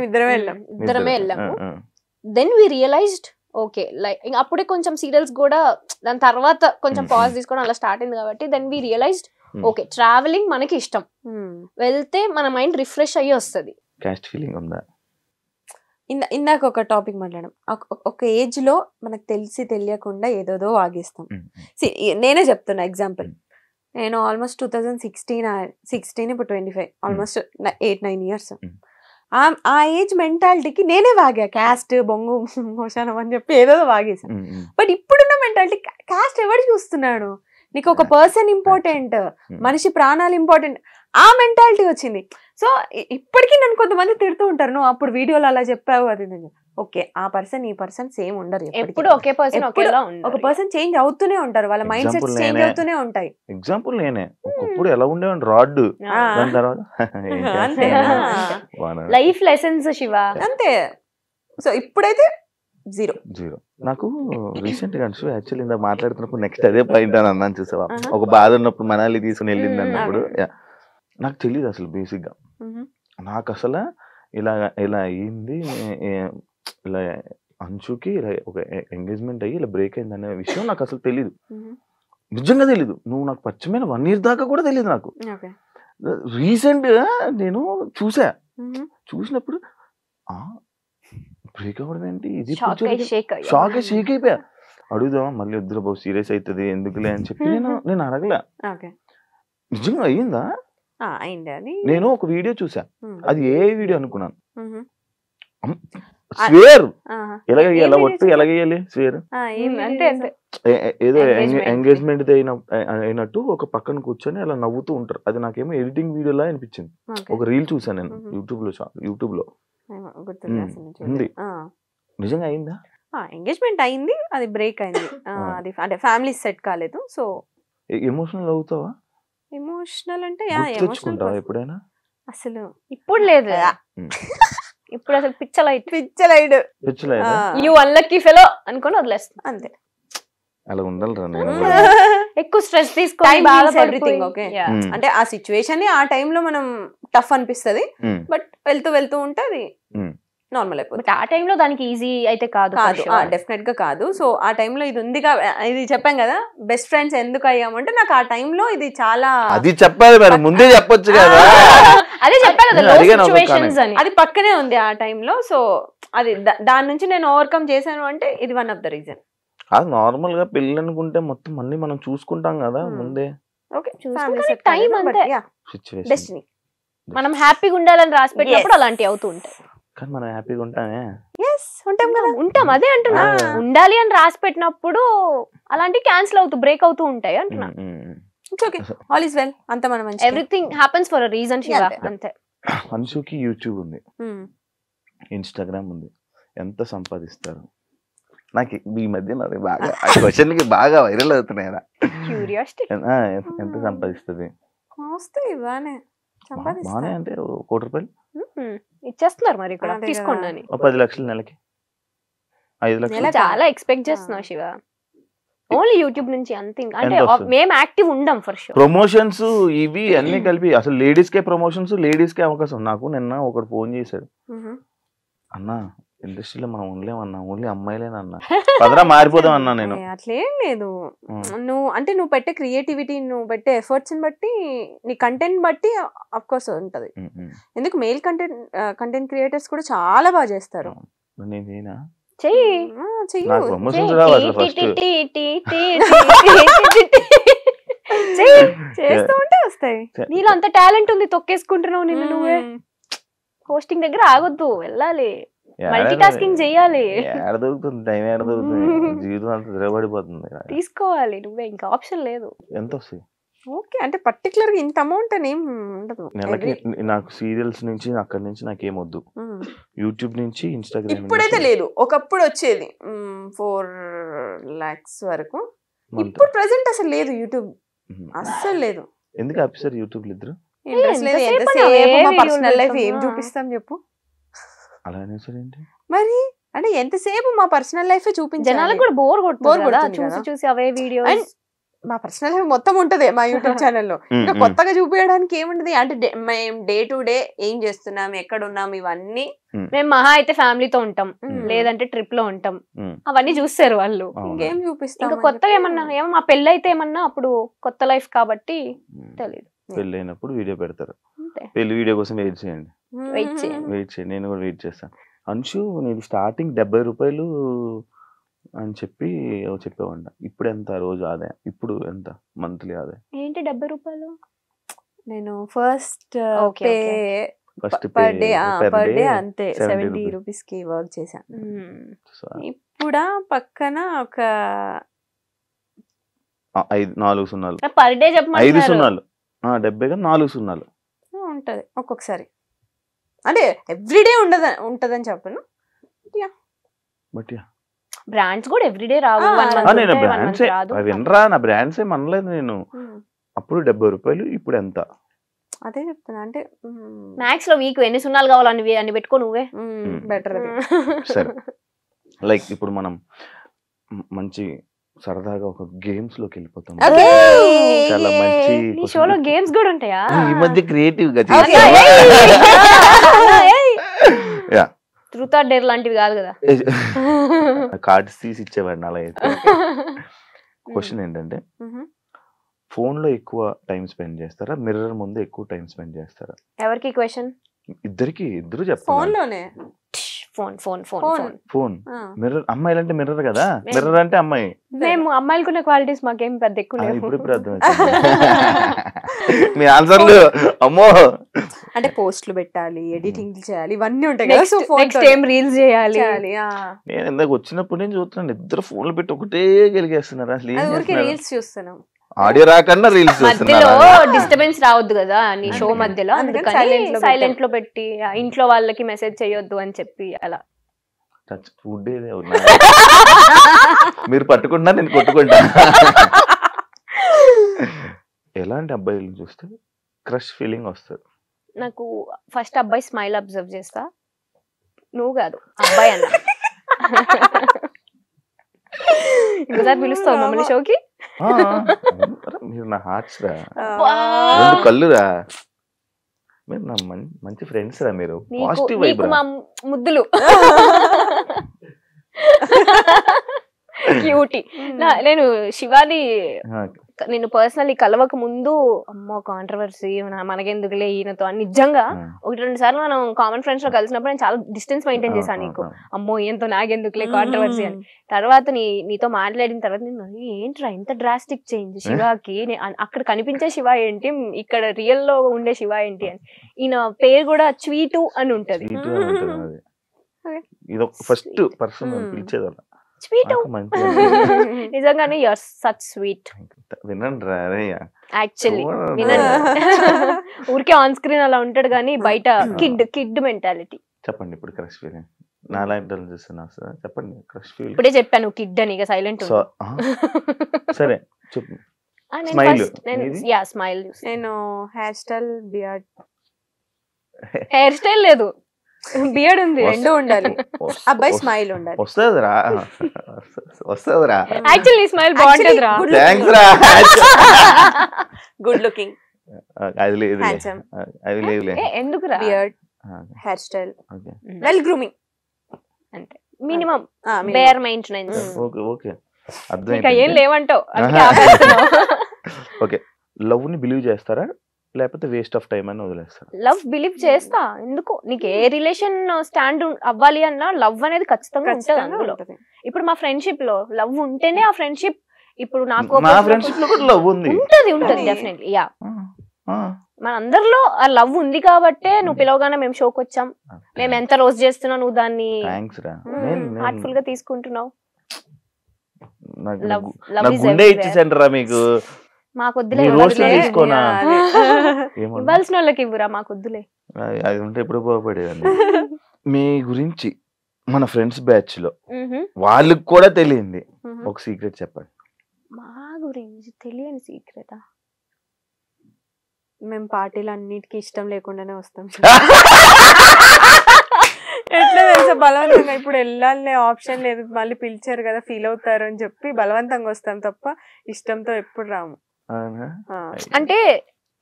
ఇద్దరమే వెళ్ళాము. Then we realised okay like అప్పుడే కొంచెం సీరియల్స్ కూడా దాని తర్వాత కొంచెం పాజ్ తీసుకోవడం అలా స్టార్ట్ అయింది కాబట్టి then we realised okay travelling మనకి ఇష్టం, వెళ్తే మన మైండ్ రిఫ్రెష్ అయ్యి వస్తుంది. కాస్ట్ ఫీలింగ్ ఉందా? ఇందాక ఒక టాపిక్ మాట్లాడడం, ఒక ఏజ్ లో మనకు తెలిసి తెలియకుండా ఏదోదో వాగిస్తాం. నేనే చెప్తున్నా ఎగ్జాంపుల్, నేను ఆల్మోస్ట్ 2016 ఇప్పుడు 25, ఆల్మోస్ట్ 8-9 ఇయర్స్. ఆ ఏజ్ మెంటాలిటీకి నేనే వాగా, క్యాస్ట్ బొంగు మోషానం అని చెప్పి ఏదో వాగేసాను. బట్ ఇప్పుడున్న మెంటాలిటీ క్యాస్ట్ ఎవరు చూస్తున్నాడు, నీకు ఒక పర్సన్ ఇంపార్టెంట్, మనిషి ప్రాణాలు ఇంపార్టెంట్, ఆ మెంటాలిటీ వచ్చింది. సో ఇప్పటికీ నన్ను కొంతమంది తిడుతూ ఉంటారు, నువ్వు అప్పుడు వీడియోలో అలా చెప్పావు అది. ఓకే, ఆ పర్సన్ ఈ పర్సన్ సేమ్ ఉండరు, ఎప్పుడు ఒకే పర్సన్ ఒక పర్సన్ చేంజ్ అవుతూనే ఉంటారు, వాళ్ళ మైండ్ సెట్స్ చేంజ్ అవుతూనే ఉంటాయి. ఎగ్జాంపుల్ నేనే ఒకప్పుడు ఎలా ఉండేవాడిని రాడ్, దాని తర్వాత లైఫ్ లెసన్స్ శివ అంతే. సో ఇప్పుడైతే జీరో. నాకు రీసెంట్ గా యాక్చువల్లీ ఇందాక మాట్లాడుతున్నప్పుడు నెక్స్ట్ అదే పాయింట్ అని అన్నాను చూసావా, ఒక బాధ ఉన్నప్పుడు మనాలి తీసుకుని వెళ్ళింది అన్నప్పుడు నాకు తెలియదు అసలు బేసిక్ గా, నాకు అసలు ఇలా అయ్యింది, ఇలా అంచుకి ఇలా ఒక ఎంగేజ్మెంట్ అయ్యి ఇలా బ్రేక్ అయింది అనే విషయం నాకు అసలు తెలీదు, నిజంగా తెలీదు. నువ్వు నాకు పరిచయమైన 1 year దాకా కూడా తెలియదు నాకు. రీసెంట్ గా నేను చూసినప్పుడు బ్రేక్ అవ్వడం ఏంటి, ఇది షాక్ అయిపోయా. అడుగుదామా మళ్ళీ వద్దురా బాబు సీరియస్ అవుతుంది ఎందుకులే అని చెప్పి నేను అడగలే. నిజంగా అయ్యిందా? నేను ఒక వీడియో చూసా, అది ఏ వీడియో అనుకున్నాను, స్వేర్ ఎలాగేయాలి, ఒట్టు ఎలాగేయాలి స్వేర్ ఏదో ఎంగేజ్మెంట్ అయినట్టు ఒక పక్కన కూర్చొని అలా నవ్వుతూ ఉంటారు. అది నాకేమో ఎడిటింగ్ వీడియోలా అనిపించింది. ఒక రీల్ చూసాను నేను యూట్యూబ్ లో ఉంది. నిజంగా అయిందా? ఎంగేజ్మెంట్ అయింది, అది బ్రేక్ అయింది, అది అంటే ఫ్యామిలీ సెట్ కాలేదు. సో ఎమోషనల్ అవుతావా? ఎమోషనల్ అంటే తెచ్చుకుంటావా ఎప్పుడైనా? అసలు ఇప్పుడు లేదు, ఇప్పుడు అసలు పిచ్చలైడ్ యు అన్లక్కీ ఫెలో అనుకొని వదిలేస్తా అంతే. అలా ఉండాలిరా, ఎక్కువ స్ట్రెస్ తీసుకొని ఎవ్రీథింగ్ ఓకే. అంటే ఆ సిచ్యువేషన్ ఆ టైంలో మనం టఫ్ అనిపిస్తుంది, బట్ వెళ్తూ ఉంటే అది నార్మల్ అయిపోతుంది. ఆ టైంలో దానికి ఈజీ అయితే కాదు, డెఫినెట్ గా కాదు. సో ఆ టైంలో ఇది ఉంది, ఇది చెప్పాం కదా బెస్ట్ ఫ్రెండ్స్ ఎందుకు అయ్యామంటే నాకు ఆ టైంలో ఇది చాలా, అది చెప్పాలి మరి ముందే చెప్పొచ్చు కదా, అదే చెప్పాను అది పక్కనే ఉంది ఆ టైంలో. సో అది దాని నుంచి నేను ఓవర్కమ్ చేశాను అంటే ఇది వన్ ఆఫ్ ద రీజన్. అది నార్మల్ గా పెళ్ళి అనుకుంటే మొత్తం అన్ని మనం చూసుకుంటాం కదా ముందే. డెస్టినీ మనం హ్యాపీగా ఉండాలని రాసి పెట్టినప్పుడు అలాంటివి అవుతూ ఉంటాయి. కానీ మనం హ్యాపీగా ఉంటామే, ఉంటాం అదే అంటున్నా. ఉండాలి అని రాసి పెట్టినప్పుడు అలాంటివి క్యాన్సిల్ అవుతూ బ్రేక్ అవుతూ ఉంటాయి అంటున్నా. ఆల్ ఇస్ వెల్, అంత మనం everything happens for a reason Shiva, అంతే. అన్షుకి యూట్యూబ్ ఉంది, ఇన్స్టాగ్రామ్ ఉంది, ఎంత సంపాదిస్తారు? నాకు ఈ మధ్య బాగా క్వశ్చన్ కి బాగా వైరల్ అవుతున్నాయి. ఎంత సంపాదిస్తుంది? బానే అంటే 1 కోటి రూపాయలు ఇచ్చేస్తున్నారు మరి ఇక్కడ, తీసుకోండి. 10 లక్షలు నెలకి, 5 లక్షలు చాలా ఎక్స్పెక్ట్ చేస్తున్నావు శివ. ఓన్లీ యూట్యూబ్ నుంచి అంతే, అంటే మేము యాక్టివ్ ఉండం ఫర్ షూర్. ప్రమోషన్స్ ఇవి అన్ని కలిపి అసలు లేడీస్ కే ప్రమోషన్స్, లేడీస్ కే అవకాశం. నాకు నిన్న ఒకడు ఫోన్ చేశాడు, అన్నా ఇండస్ట్రీలో మనం ఉండలేమన్నా, ఓన్లీ అమ్మాయిలేనన్నా, పదరా మారిపోదాం అన్నా. నేను అట్లేం లేదు, నువ్వు పెట్టే క్రియేటివిటీ, నువ్వు పెట్టే ఎఫర్ట్స్ బట్టి, నీ కంటెంట్ బట్టి అఫ్ కోర్స్ ఉంటది. ఎందుకు మేల్ కంటెంట్ క్రియేటర్స్ కూడా చాలా బాగా చేస్తారు. నేనేనా చేస్తూ ఉంటే వస్తాయి. నీలో అంత టాలెంట్ ఉంది, తొక్కేసుకుంటున్నావు నిన్ను నువ్వే. హోస్టింగ్ దగ్గర ఆగొద్దు, వెళ్ళాలి, మల్టీ టాస్కింగ్ చేయాలి. దొరుకుతుంది టైం, దొరుకుతుంది, జీవితం అంతా తిరగబడిపోతుంది. తీసుకోవాలి నువ్వే, ఇంకా ఆప్షన్ లేదు. ఎంత వస్తాయి? ఓకే, అంటే పర్టికులర్ గా ఇంత అమౌంట్ అని ఏం ఉండదు. నెలకి నాకు సీరియల్స్ నుంచి అక్కడి నుంచి నాకేమొద్దు, యూట్యూబ్ నుంచి ఇన్స్టాగ్రామ్. ఇప్పుడైతే లేదు, ఒకప్పుడు వచ్చేది 4 lakhs వరకు. ఇప్పుడు ప్రెసెంట్ అసలు లేదు యూట్యూబ్, అస్సలు లేదు. ఎందుకు ఆఫీసర్ యూట్యూబ్ ఇద్దరు ఇంట్రెస్ట్ లేదు. ఎంతసేపు మా పర్సనల్ లైఫ్ ఏం చూపిస్తాం చెప్పు. అలా ఏంటి మరి అంటే ఎంతసేపు మా పర్సనల్ లైఫ్ చూపించాలి, జనాలకు కూడా బోర్ కొడుతుంది చూసి చూసి అవే వీడియోస్. మా పర్సనల్ లైఫ్ మొత్తం ఉంటది మా యూట్యూబ్ ఛానల్లో. ఇంకా కొత్తగా చూపించడానికి ఏముంటది అంటే మేము డే టు డే ఏం చేస్తున్నాం, ఎక్కడ ఉన్నాం, ఇవన్నీ. మేము మహా అయితే ఫ్యామిలీతో ఉంటాం, లేదంటే ట్రిప్ లో ఉంటాం, అవన్నీ చూస్తారు వాళ్ళు. ఇంకేం చూపిస్తాం. ఇంకా కొత్తగా ఏమన్నా మా పెళ్ళి అయితే ఏమన్నా అప్పుడు కొత్త లైఫ్ కాబట్టి తెలియదు. పెళ్ళి అయినప్పుడు వీడియో పెడతారు. పెళ్లి వీడియో కోసం వెయిట్ చేయండి. నేను కూడా వెయిట్ చేస్తాను. అంశు నేను స్టార్టింగ్ 70 రూపాయలు అని చెప్పి చెప్పేవాడి. ఇప్పుడు ఎంత రోజు ఆదాయం, ఇప్పుడు ఎంత మంత్లీ ఆదాయం? ఏంటి 70 రూపాయలు? నేను ఫస్ట్ పర్ డే అంతే 70 రూపీస్ కి వర్క్ చేశాను. ఇప్పుడు పక్కన ఒక 4 సున్నాలు పర్ డే చెప్పండి. 5 సున్నాలు 70 4 సున్నాలు ఉంటది ఒక్కొక్కసారి. అంటే ఎవ్రీడే ఉంటదని చెప్పను. బట్ బ్రాండ్స్ కూడా ఎవ్రీడే రావు. నేను బ్రాండ్స్ వినరా, నా బ్రాండ్స్ ఏం అనలేదు నేను. అప్పుడు 70 రూపాయలు, ఇప్పుడు ఎంత? అదే చెప్తున్నా. అంటే మ్యాక్స్ లో వీక్ ఎన్ని సున్నాలు కావాలని అని పెట్టుకో నువ్వే బెటర్. సరే, లైక్ ఇప్పుడు మనం మంచి సరదాగా ఒక గేమ్స్ లోకి వెళ్ళిపోతాం. చాలా మంచి నీ షోలో గేమ్స్ కూడా ఉంటాయా? ఈ మధ్య క్రియేటివ్ గా ట్రూత్ ఆర్ డేర్ లాంటివి కాదు కదా, కార్డ్స్ తీసి ఇచ్చేవాడిని. అలా అయితే క్వశ్చన్ ఏంటంటే, ఫోన్ లో ఎక్కువ టైం స్పెండ్ చేస్తారా, మిర్రర్ ముందు ఎక్కువ టైం స్పెండ్ చేస్తారా? ఎవరికి క్వశ్చన్? ఇద్దరు చెప్పండి. ఫోన్ లోనే. Phone mirror. అమ్మాయిలు అంటే మిర్రర్ కదా, మిర్రర్ అంటే అమ్మాయి. మేము అమ్మాయిలకున్న క్వాలిటీస్ మాకేం పెద్ద ఎక్కువ లేవు. ఇప్పుడు అర్థం మీ ఆన్సర్లు. అమ్మో, అంటే పోస్టులు పెట్టాలి, ఎడిటింగ్ చేయాలి, ఇవన్నీ ఉంటాయి కదా. సో నెక్స్ట్ ఏం రీల్స్ చేయాలి. నేను ఇందాక వచ్చినప్పుడు నేను చూస్తున్నాను, ఇద్దరు ఫోన్లు పెట్టి ఒకటే గెలిగేస్తున్నారు. అసలు రీల్స్ చూస్తున్నాం, ఆడియో రాకుండా రీల్స్ మధ్యలో డిస్టర్బెన్స్ రావద్దు కదా నీ షో మధ్యలో, సైలెంట్ లో పెట్టి ఇంట్లో వాళ్ళకి మెసేజ్ చేయొద్దు అని చెప్పి అలా. ఫుడ్ మీరు పట్టుకుంటా, నేను కొట్టుకుంటా. ఎలాంటి అబ్బాయిలు చూస్తే క్రష్ ఫీలింగ్ వస్తుంది? నాకు ఫస్ట్ అబ్బాయి స్మైల్ అబ్జర్వ్ చేస్తా. నువ్వు కాదు, అబ్బాయి అన్న. ఇంకోసారి పిలుస్తావు మమ్మల్ని షోకి? మీరు నా హార్ట్స్ రా, కళ్ళు రా, మీరు నా మంచి ఫ్రెండ్స్ రా. మీరు పాజిటివ్ వైబ్ రా. ముద్దులు క్యూటీ. నేను శివాని నేను పర్సనల్లీ కలవక ముందు అమ్మో కాంట్రవర్సీ మనకెందుకులే ఈయనతో అని నిజంగా 1-2 సార్లు మనం కామన్ ఫ్రెండ్స్ లో కలిసినప్పుడు నేను చాలా డిస్టెన్స్ మెయింటైన్ చేశాను. నీకు అమ్మో ఈయనతో నాకెందుకులే కాంట్రవర్సీ అని. తర్వాత నీతో మాట్లాడిన తర్వాత నేను ఏంట్రా ఇంత డ్రాస్టిక్ చేంజ్ శివాకి, అక్కడ కనిపించే శివ ఏంటి, ఇక్కడ రియల్ లో ఉండే శివ ఏంటి అని. ఈయన పేరు కూడా స్వీటు అని ఉంటది. ఫస్ట్ పర్సన్ పిలిచేది స్వీట్. నిజంగానే యు ఆర్ సచ్ స్వీట్. వినండి రా యాక్చువల్లీ వినండి. ఊరికే ఆన్ స్క్రీన్ అలా ఉంటాడు కానీ బయట కిడ్ మెంటాలిటీ. చెప్పండి ఇప్పుడు క్రష్ ఫీలింగ్. నాలాంటి చూస్తున్నా సార్, చెప్పండి క్రష్ ఫీలింగ్. ఇప్పుడే చెప్పాను కిడ్ అని, ఇక సైలెంట్. సరే చెప్పు. స్మైల్. నేను hair style, beard. Hair style లేదు, బియర్డ్ ఉంది, రెండు ఉండాలి. అబ్బాయి స్మైల్ ఉండాలి. వస్తుందిరా. యాక్చువల్లీ స్మైల్ బాగుంటుందిరా. థాంక్స్ రా. Good looking. అది లేదు, అది లేదు. ఎందుకురా? Beard, hair style, well grooming అంటే minimum bare maintenance. Okay okay, అర్థం. ఇంకా ఏం లేవంటావు. ఓకే, లవ్ ని బిలీవ్ చేస్తారా లేకపోతే వేస్ట్ ఆఫ్ టైం అని వదిలేస్తారు? లవ్ బిలీవ్ చేస్తా. ఎందుకు, నీకు ఏ రిలేషన్ స్టాండ్ అవ్వాలి అన్నా లవ్ అనేది ఖచ్చితంగా ఉంటుంది అందులో. ఇప్పుడు మా ఫ్రెండ్షిప్ లో లవ్ ఉంటేనే ఆ ఫ్రెండ్షిప్. ఇప్పుడు నాకు ఉంటది డెఫినెట్లీ. యా, మన అందరిలో ఆ లవ్ ఉంది కాబట్టే నువ్వు పిలవగానే మేము షోకి వచ్చాం. మేము ఎంత రోజు చేస్తున్నావు, నువ్వు దాన్ని హార్ట్ఫుల్ గా తీసుకుంటున్నావు. మీకు మాకొద్దులే, ఇవ్వాల్సిన వాళ్ళకి ఇవ్వరా, మాకొద్దులే. అది ఉంటే ఎప్పుడు బాగుపడేదండి. మీ గురించి మన ఫ్రెండ్స్ బ్యాచ్ లో వాళ్ళకి కూడా తెలియంది ఒక సీక్రెట్ చెప్పండి. మా గురించి తెలియని సీక్రెటా? మేము పార్టీలు అన్నిటికీ ఇష్టం లేకుండానే వస్తాం. ఎట్లా తెలుసా, బలవంతంగా ఇప్పుడు వెళ్ళాలనే ఆప్షన్ లేదు, మళ్ళీ పిలిచారు కదా ఫీల్ అవుతారు అని చెప్పి బలవంతంగా వస్తాం తప్ప ఇష్టంతో ఎప్పుడు రాము. అంటే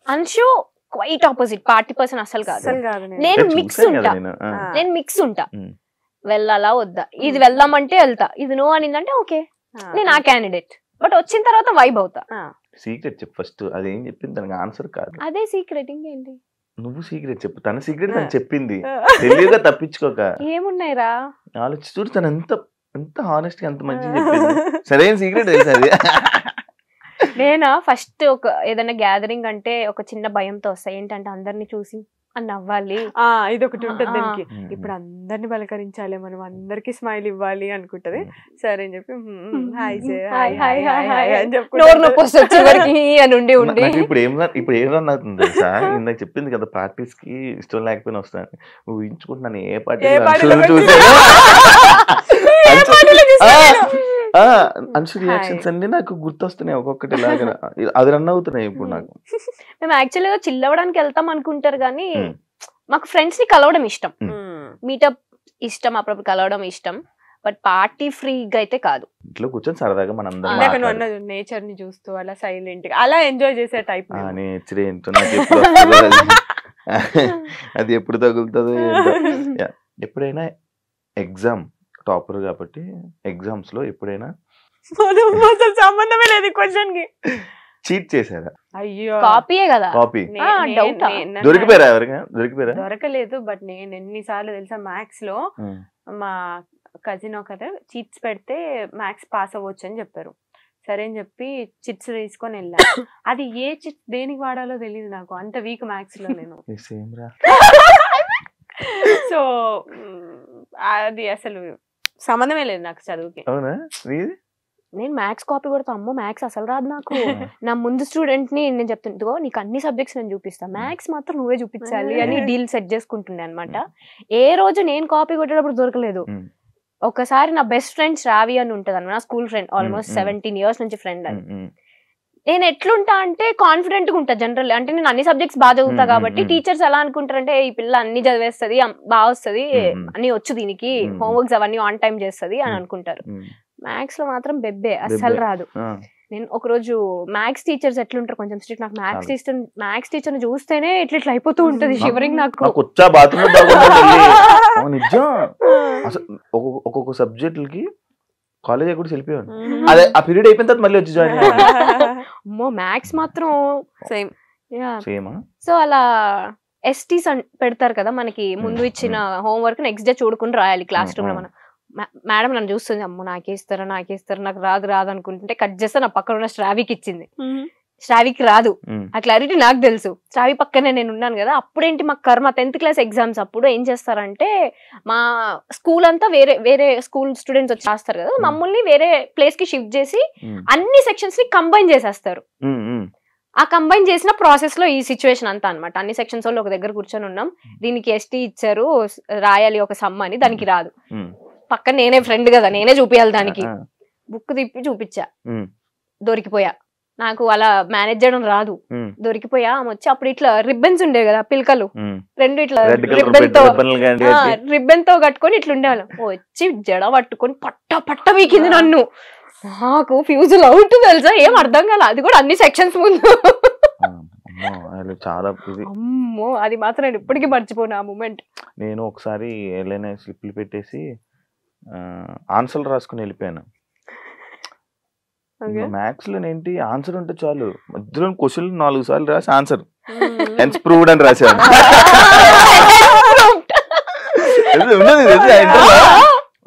Anshu quite opposite, party person అసలు కాదు. నేను మిక్స్ ఉంటా, నేను మిక్స్ ఉంటా. వెళ్ళాలా వద్దా, ఇది వెళ్దామంటే వెళ్తా, ఇది నో అనిందంటే ఓకే నేను ఆ క్యాండిడేట్. బట్ వచ్చిన తర్వాత వైబ్ అవుతా. సీక్రెట్ చెప్పు ఫస్ట్. అదేం చెప్పింది దానికి ఆన్సర్ కాదు. అదే సీక్రెట్, ఇంకేంటి? నువ్వు సీక్రెట్ చెప్పు. తన సీక్రెట్ తను చెప్పింది, తెలియగా తప్పించుకోక. ఏమున్నాయిరా ఆలోచి చూడు, తను ఎంత ఎంత హానెస్ట్ గా ఎంత మంచిగా చెప్పింది. సరైన సీక్రెట్ తెలుసు అది. నేనా ఫస్ట్ ఒక ఏదైనా గ్యాదరింగ్ అంటే ఒక చిన్న భయంతో వస్తాయి. ఏంటంటే అందరిని చూసి అని అవ్వాలి, ఇది ఒకటి ఉంటుంది దానికి. ఇప్పుడు అందరిని పలకరించాలి, మనం అందరికి స్మైల్ ఇవ్వాలి అనుకుంటది. సరే అని చెప్పి నోరు నొప్పి వస్తుంది అని ఉండి ఉండి ఇప్పుడు ఏం రన్ అవుతుంది తెలుసా? ఇందాక చెప్పింది కదా పార్టీస్ కి ఇష్టం లేకపోయినా వస్తాను. ఊహించుకుంటున్నాను ఏ పార్టీ అంశు రియాక్షన్స్ అన్ని నాకు గుర్తొస్తున్నాయి ఒక్కొక్కటి లాగా. అది రన్ అవుతున్నాయి ఇప్పుడు నాకు. మేము యాక్చువల్గా చిల్ అవ్వడానికి వెళ్తాం అనుకుంటారు కానీ మాకు ఫ్రెండ్స్ ని కలవడం ఇష్టం, మీటప్ ఇష్టం, అప్పుడప్పుడు కలవడం ఇష్టం. బట్ పార్టీ ఫ్రీగా అయితే కాదు. ఇంట్లో కూర్చొని సరదాగా మనం నేచర్ ని చూస్తూ అలా సైలెంట్ గా అలా ఎంజాయ్ చేసే టైప్. నేచర్ ఏంటో అది ఎప్పుడు తగులుతుందో. ఎప్పుడైనా ఎగ్జామ్ టాపర్ కాబట్టి ఎగ్జామ్స్ లో ఎప్పుడైనా సంబంధమే లేదు క్వశ్చన్ కి చీట్ చేశారా? అయ్యో కాపీయే కదా. కాపీ డౌట్ దొరికిపోయారా? ఎవరికైనా దొరికిపోయారా? దొరకలేదు. బట్ నేను ఎన్నిసార్లు తెలుసా మ్యాథ్స్ లో మా కజిన్ ఒకరు చిట్స్ పెడితే మ్యాథ్స్ పాస్ అవ్వచ్చు అని చెప్పారు. సరే అని చెప్పి చిట్స్ తీసుకొని వెళ్ళా. అది ఏ చిట్స్ దేనికి వాడాలో తెలియదు నాకు, అంత వీక్ మ్యాథ్స్ లో నేను. సో అది అసలు సంబంధమే లేదు నాకు చదువుకి. నేను మ్యాథ్స్ కాపీ కొడతా, అమ్మో మ్యాథ్స్ అసలు రాదు నాకు. నా ముందు స్టూడెంట్ ని నేను చెప్తుంటో నీకు అన్ని సబ్జెక్ట్స్ నేను చూపిస్తా, మ్యాథ్స్ మాత్రం నువ్వే చూపించాలి అని డీల్ సెట్ చేసుకుంటుండే అనమాట. ఏ రోజు నేను కాపీ కొట్టేటప్పుడు దొరకలేదు. ఒకసారి నా బెస్ట్ ఫ్రెండ్ శ్రావి అని ఉంటది అన్న, నా స్కూల్ ఫ్రెండ్, ఆల్మోస్ట్ 17 years నుంచి ఫ్రెండ్ అని. నేను ఎట్లుంటా అంటే కాన్ఫిడెంట్ గా ఉంటా జనరల్. అంటే నేను అన్ని సబ్జెక్ట్స్ బాగా చదువుతా కాబట్టి టీచర్స్ ఎలా అనుకుంటారంటే ఈ పిల్ల అన్ని చదివేస్తుంది, బాగా వస్తుంది, అన్ని వచ్చు దీనికి, హోంవర్క్స్ అవన్నీ ఆన్ టైం చేస్తుంది అని అనుకుంటారు. మ్యాథ్స్ లో మాత్రం బెబ్బే, అస్సలు రాదు. నేను ఒకరోజు మ్యాథ్స్ టీచర్స్ ఎట్లుంటారు కొంచెం స్ట్రిక్ట్. నాకు మ్యాథ్స్ టీచర్ ని చూస్తేనే ఇట్లా అయిపోతూ ఉంటది షివరింగ్ నాకు. ఒక్కొక్క సబ్జెక్టులకి కాలేజ్ కూడా వెళ్ళిపోయాను. అదే ఆ పీరియడ్ అయిపోయిన తర్వాత మళ్ళీ వచ్చి జాయిన్ అమ్మో మ్యాథ్స్ మాత్రం సేమ్ సేమ్. సో అలా ఎస్టీస్ పెడతారు కదా మనకి, ముందు ఇచ్చిన హోంవర్క్ నెక్స్ట్ డే చూడుకుని రాయాలి క్లాస్ రూమ్ లో. మనం మేడం నన్ను చూస్తుంది, అమ్మో నాకేస్తారా నాకు రాదు అనుకుంటుంటే కట్ చేస్తే నా పక్కన ఉన్న శ్రావికి ఇచ్చింది. శ్రావికి రాదు, ఆ క్లారిటీ నాకు తెలుసు. శ్రావి పక్కనే నేను ఉన్నాను కదా. అప్పుడేంటి మా కర్మ 10th class ఎగ్జామ్స్ అప్పుడు ఏం చేస్తారంటే మా స్కూల్ అంతా వేరే స్కూల్ స్టూడెంట్స్ వచ్చి రాస్తారు కదా, మమ్మల్ని వేరే ప్లేస్ కి షిఫ్ట్ చేసి అన్ని సెక్షన్స్ ని కంబైన్ చేసేస్తారు. ఆ కంబైన్ చేసిన ప్రాసెస్ లో ఈ సిచ్యువేషన్ అంతా అనమాట. అన్ని సెక్షన్స్ వాళ్ళు ఒక దగ్గర కూర్చొని ఉన్నాం, దీనికి ఎస్టీ ఇచ్చారు రాయాలి ఒక సమ్ అని, దానికి రాదు. పక్కన నేనే ఫ్రెండ్ కదా, నేనే చూపించాలి దానికి. బుక్ తిప్పి చూపించా, దొరికిపోయా. నాకు అలా మేనేజ్ చేయడం రాదు, దొరికిపోయా. ఆమె వచ్చి అప్పుడు ఇట్లా రిబ్బన్స్ ఉండేవి కదా పిల్కలు, రెండు ఇట్లా రిబ్బన్ తో కట్టుకొని ఇట్లా ఉండేవాళ్ళం. వచ్చి జడ పట్టుకొని పట్ట వీకింది నన్ను. నాకు ఫ్యూజుల్ అవుట్ తెలుసా, ఏం అర్థం కాల. అది కూడా అన్ని సెక్షన్స్ ముందు. చాలా అమ్మో, అది మాత్రం నేను ఇప్పటికీ మర్చిపోను ఆ మూమెంట్. నేను ఒకసారి ఏదైనా స్లిప్లు పెట్టేసి ఆన్సర్లు రాసుకుని వెళ్ళిపోయాను. మ్యాథ్స్ లో ఏంటి ఆన్సర్ ఉంటే చాలు, మధ్యలో క్వశ్చన్ 4 సార్లు రాసి ఆన్సర్ హెన్స్ ప్రూవ్డ్ అని రాశాను.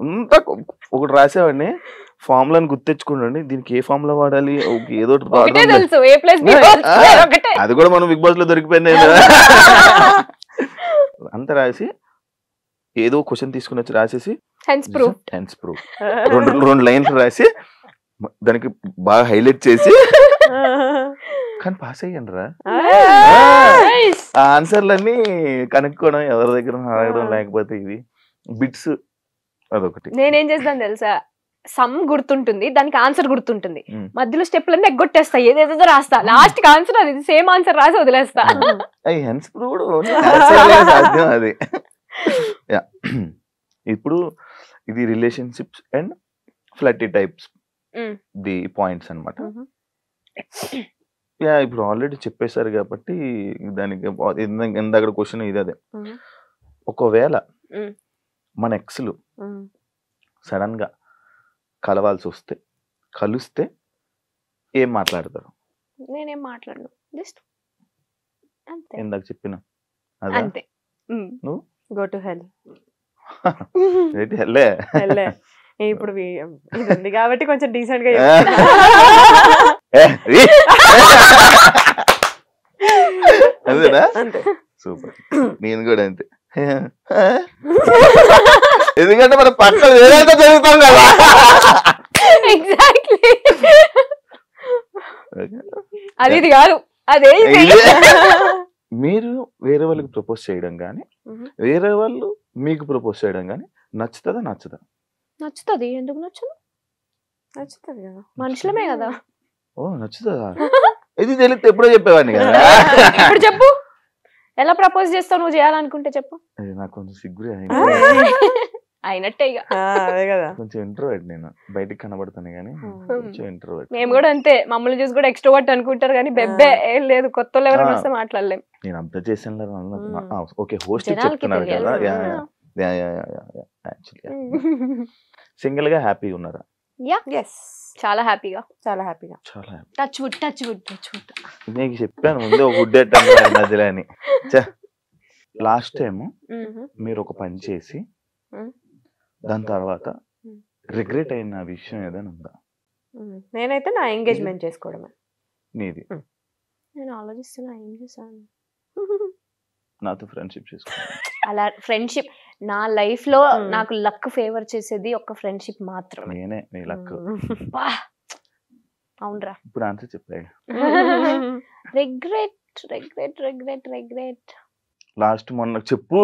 అంతా ఒకటి రాసేవాడిని, ఫార్ములాని గుర్తెచ్చుకోండి, దీనికి ఏ ఫార్ములా వాడాలి, ఏదో అది కూడా మనం బిగ్ బాస్ లో దొరికిపోయింది. అంత రాసి ఏదో క్వశ్చన్ తీసుకుని వచ్చి రాసేసి హెన్స్ ప్రూవ్ 2 లైన్లు రాసి దానికి బాగా హైలైట్ చేసి కానీ పాస్ అయ్యాను రా. ఆన్సర్లన్నీ కనుక్కోవడం, ఎవరి దగ్గర అడగడం, లేకపోతే ఇవి బిట్స్ అదొకటి. నేనేం చేస్తాను తెలుసా, సమ్ గుర్తుంటుంది, దానికి ఆన్సర్ గుర్తుంటుంది, Hmm. మధ్యలో స్టెప్లన్నీ ఎగ్గొట్టేస్తా, ఏదేదో రాస్తా, లాస్ట్ కి ఆన్సర్ అది సేమ్ ఆన్సర్ రాసి వదిలేస్తా. హెన్స్ ప్రూవ్డ్ సాధ్యం అది. ఇప్పుడు ఇది relationships and flirty types Mm. The points అన్నమాట. యా ఇప్పుడు ఆల్రెడీ చెప్పేశారు కాబట్టి దానికి ఇందాక క్వశ్చన్ ఇది అదే. ఒకవేళ Mm. మన ఎక్స్లు సడన్ గా కలవాల్సి వస్తే కలిస్తే ఏం మాట్లాడతారు? నేనేం మాట్లాడను, జస్ట్ అంతే ఇందాక చెప్పిన అదా అంతే. నువ్వు గో టు హెల్. ఏంటి హెల్లే? హెల్లే. ఇప్పుడు ఇది ఉంది కాబట్టి కొంచెం డీసెంట్ గా అదేనా? అంతే. సూపర్. నేను కూడా అంతే. ఎందుకంటే మన పక్కన వేరేంత జరుగుతాం కదా. ఎగ్జాక్ట్లీ, అది ఇది కాదు అదే ఇది. మీరు వేరే వాళ్ళకి ప్రపోజ్ చేయడం కానీ వేరే వాళ్ళు మీకు ప్రపోజ్ చేయడం కానీ నచ్చుతుందా నచ్చదా? నచ్చుతుంది, ఎందుకు నచ్చదు, నచ్చుతుంది కదా, మనుషులమే కదా. ఓ నచ్చుతుందా? ఇది తెలిస్తే ఎప్పుడో చెప్పేవాడిని కదా. ఇప్పుడు చెప్పు, ఎలా ప్రపోజ్ చేస్తావు, నువ్వు చేయాలనుకుంటే చెప్పు. నాకు కొంచెం సిగ్గురే అయినట్టే ఇక. అదే కదా. కొంచెం ఇంట్రోవర్ట్ నేను, బయటికి కనబడతాను కానీ కొంచెం ఇంట్రోవర్ట్. మేము కూడా అంతే, మమ్మల్ని చూసి కూడా ఎక్స్ట్రోవర్ట్ అనుకుంటారు కానీ బెబ్బే ఏం లేదు, కొత్త వాళ్ళు ఎవరైనా వస్తే మాట్లాడలేం. నేను అబ్జర్వ్ చేశాను. ఓకే హోస్ట్ జనాలకి చెప్తున్నారు తెలియాలి. కదా. సింగిల్ గా హ్యాపీ ఉన్నారా? ఎస్, చాలా హ్యాపీగా, చాలా హ్యాపీగా. చాలా happy. Touch wood touch wood touch wood. నీకు చెప్పాను ముందే ఒక గుడ్ మధ్యలో అని. లాస్ట్ టైం మీరు ఒక పని చేసి దాని తర్వాత రిగ్రెట్ అయిన విషయం ఏదైనా ఉందా? నేనైతే నా ఎంగేజ్మెంట్ చేసుకోవడమే. నీది? నేను ఆలోచిస్తున్నా ఏం చేశాను. నాతో ఫ్రెండ్షిప్ చేసుకోవాలి. అలా ఫ్రెండ్షిప్ నా లైఫ్ లో నాకు లక్ ఫేవర్ చేసేది ఒక ఫ్రెండ్షిప్ మాత్రమే. నేనే నీ లక్. అవునరా. ఇప్పుడు ఆన్సర్ చెప్పాయి. Regret regret regret regret. Last మొన్న చెప్పు,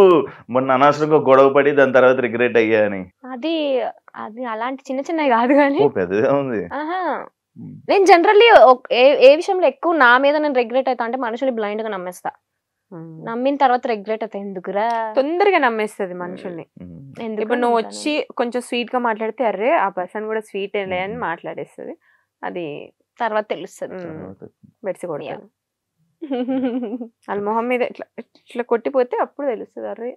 మొన్న అనవసరంగా గొడవ పడి దాని తర్వాత రిగ్రెట్ అయ్యా అని. అది అది అలాంటి చిన్న చిన్నవి కాదు కానీ పెద్దదే ఉంది. నేను జనరల్లీ ఏ విషయంలో ఎక్కువ నా మీద నేను రిగ్రెట్ అవుతా అంటే మనుషులు బ్లైండ్ గా నమ్మేస్తా. నమ్మిన తర్వాత రిగ్రెట్ అవుతా, ఎందుకురా తొందరగా నమ్మేస్తుంది మనుషుల్ని. ఇప్పుడు నువ్వు వచ్చి కొంచెం స్వీట్ గా మాట్లాడితే అరే ఆ పర్సన్ కూడా స్వీట్ లే అని మాట్లాడేస్తుంది, అది తర్వాత తెలుస్తుంది. బెడ్సి కొడతాను వాళ్ళ మొహం మీద ఇట్లా ఇట్లా కొట్టిపోతే అప్పుడు తెలుస్తుంది అరే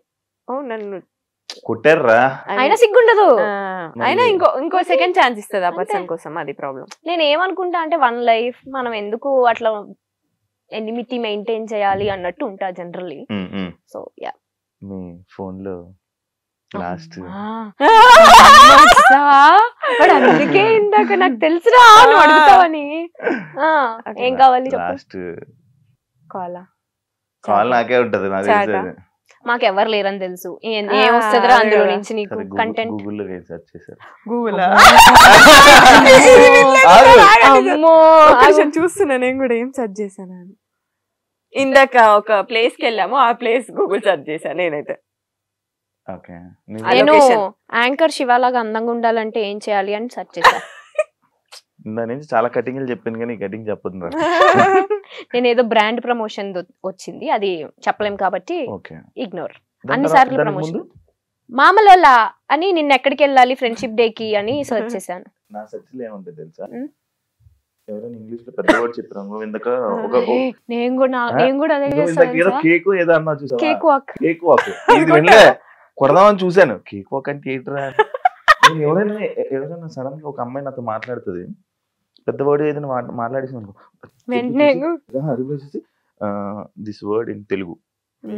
ఓ నన్ను కొట్టారా. అయినా సిగ్గుండదు, అయినా ఇంకో సెకండ్ ఛాన్స్ ఇస్తుంది ఆ పర్సన్ కోసం, అది ప్రాబ్లం. నేను ఏమనుకుంటా అంటే వన్ లైఫ్ మనం ఎందుకు అట్లా ఎనిమిటీ మెయింటైన్ చేయాలి అన్నట్టు ఉంటా జనరల్లీ. సో యా, మీ ఫోన్ లో లాస్ట్ అందుకే ఇందాక నాకు తెలుసురా నువ్వు అడుగుతావని. ఏం కావాలి లాస్ట్ కాల్ నాకే ఉంటది, నాకు తెలుసు. మాకెవరు లేరని తెలుసు, ఏం వస్తుందిరా అందులో నుంచి నీకు కంటెంట్. గూగుల్లో సెర్చ్ చేశారు. గూగుల్ చూస్తున్నా నేను కూడా ఏం సెర్చ్ చేశాను అని. ఇందాక ఒక ప్లేస్ కి వెళ్ళాము, ఆ ప్లేస్ గూగుల్ సెర్చ్ చేశాను నేనైతే. నేను యాంకర్ శివాలాగా అందంగా ఉండాలంటే ఏం చేయాలి అని సెర్చ్ చేశా. దాని నుంచి చాలా కటింగ్లు చెప్పింది కానీ కటింగ్ చెప్పదు. నేను ఏదో బ్రాండ్ ప్రమోషన్ వచ్చింది, అది చెప్పలేం కాబట్టి ఇగ్నోర్. అన్నిసార్లు ప్రమోషన్ మామూలు అని నిన్న ఎక్కడికి వెళ్ళాలి ఫ్రెండ్షిప్ డే కి అని సర్చ్ చేశాను. నా సెర్చ్ లో ఏముంటుంది తెలుసా, ఎవరైనా ఇంగ్లీష్ లో పెద్ద వర్డ్ చెప్పాను ఇందాక. నేను కూడా అదే చేశాను. కేక్ ఏదో అన్నా చూసావా? Cake walk. కేక్ వాక్ ఇది వెళ్ళే కొడదామని చూశాను. కేక్ వాక్ అంటే ఏంట్రా? ఎవరైనా సడన్ గా ఒక అమ్మాయి నాతో మాట్లాడుతుంది, పెద్ద వర్డ్ ఏదైనా మాట్లాడేసి దిస్ వర్డ్ ఇన్ తెలుగు,